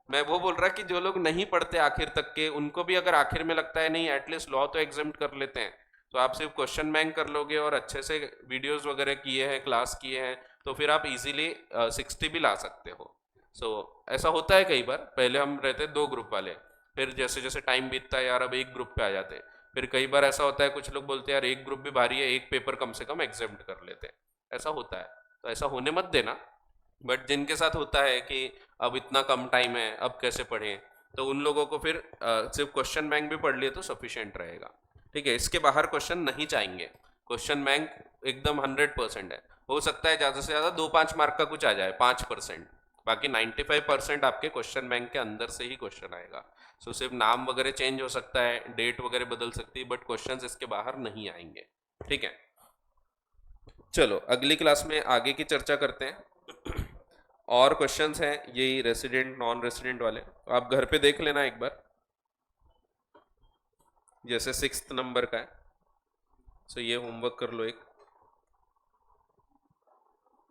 मैं वो बोल रहा कि जो लोग नहीं पढ़ते आखिर तक के, उनको भी अगर आखिर में लगता है नहीं एटलीस्ट लॉ तो एग्जाम्प्ट कर लेते हैं, तो आप सिर्फ क्वेश्चन बैंक कर लोगे और अच्छे से वीडियोस वगैरह किए हैं, क्लास किए हैं, तो फिर आप इजीली 60 भी ला सकते हो। सो ऐसा होता है कई बार, पहले हम रहते दो ग्रुप वाले, फिर जैसे जैसे टाइम बीतता है यार अब एक ग्रुप पे आ जाते हैं। फिर कई बार ऐसा होता है कुछ लोग बोलते हैं यार एक ग्रुप भी भारी है, एक पेपर कम से कम एग्जाम्प्ट कर लेते हैं। ऐसा होता है, तो ऐसा होने मत देना। बट जिनके साथ होता है कि अब इतना कम टाइम है अब कैसे पढ़ें, तो उन लोगों को फिर सिर्फ क्वेश्चन बैंक भी पढ़ लिए तो सफिशिएंट रहेगा। ठीक है, इसके बाहर क्वेश्चन नहीं चाहेंगे। क्वेश्चन बैंक एकदम 100% है। हो सकता है ज़्यादा से ज़्यादा 2-5 मार्क का कुछ आ जाए, 5%। बाकी 95% आपके क्वेश्चन बैंक के अंदर से ही क्वेश्चन आएगा। सो सिर्फ नाम वगैरह चेंज हो सकता है, डेट वगैरह बदल सकती है, बट क्वेश्चंस इसके बाहर नहीं आएंगे। ठीक है, चलो अगली क्लास में आगे की चर्चा करते हैं। और क्वेश्चंस हैं यही रेसिडेंट नॉन रेसिडेंट वाले, आप घर पे देख लेना एक बार, जैसे 6th नंबर का है। सो ये होमवर्क कर लो, एक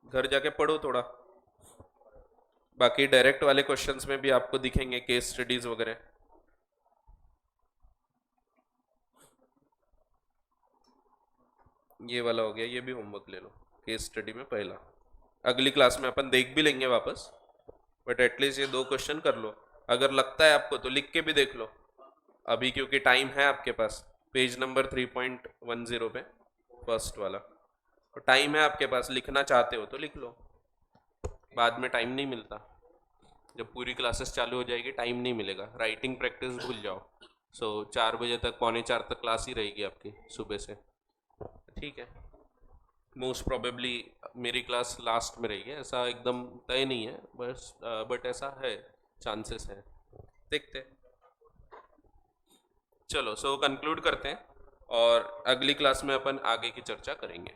घर जाके पढ़ो थोड़ा। बाकी डायरेक्ट वाले क्वेश्चंस में भी आपको दिखेंगे केस स्टडीज वगैरह। ये वाला हो गया, ये भी होमवर्क ले लो, केस स्टडी में पहला। अगली क्लास में अपन देख भी लेंगे वापस, बट एटलीस्ट ये दो क्वेश्चन कर लो। अगर लगता है आपको तो लिख के भी देख लो अभी, क्योंकि टाइम है आपके पास। पेज नंबर 3.10 पे फर्स्ट वाला, तो टाइम है आपके पास, लिखना चाहते हो तो लिख लो। बाद में टाइम नहीं मिलता, जब पूरी क्लासेस चालू हो जाएगी टाइम नहीं मिलेगा। राइटिंग प्रैक्टिस भूल जाओ। सो 4 बजे तक, 3:45 तक क्लास ही रहेगी आपकी सुबह से। ठीक है, मोस्ट प्रोबेबली मेरी क्लास लास्ट में रहेगी, ऐसा एकदम तय नहीं है बस, बट ऐसा है, चांसेस है, देखते हैं। चलो सो कंक्लूड करते हैं और अगली क्लास में अपन आगे की चर्चा करेंगे।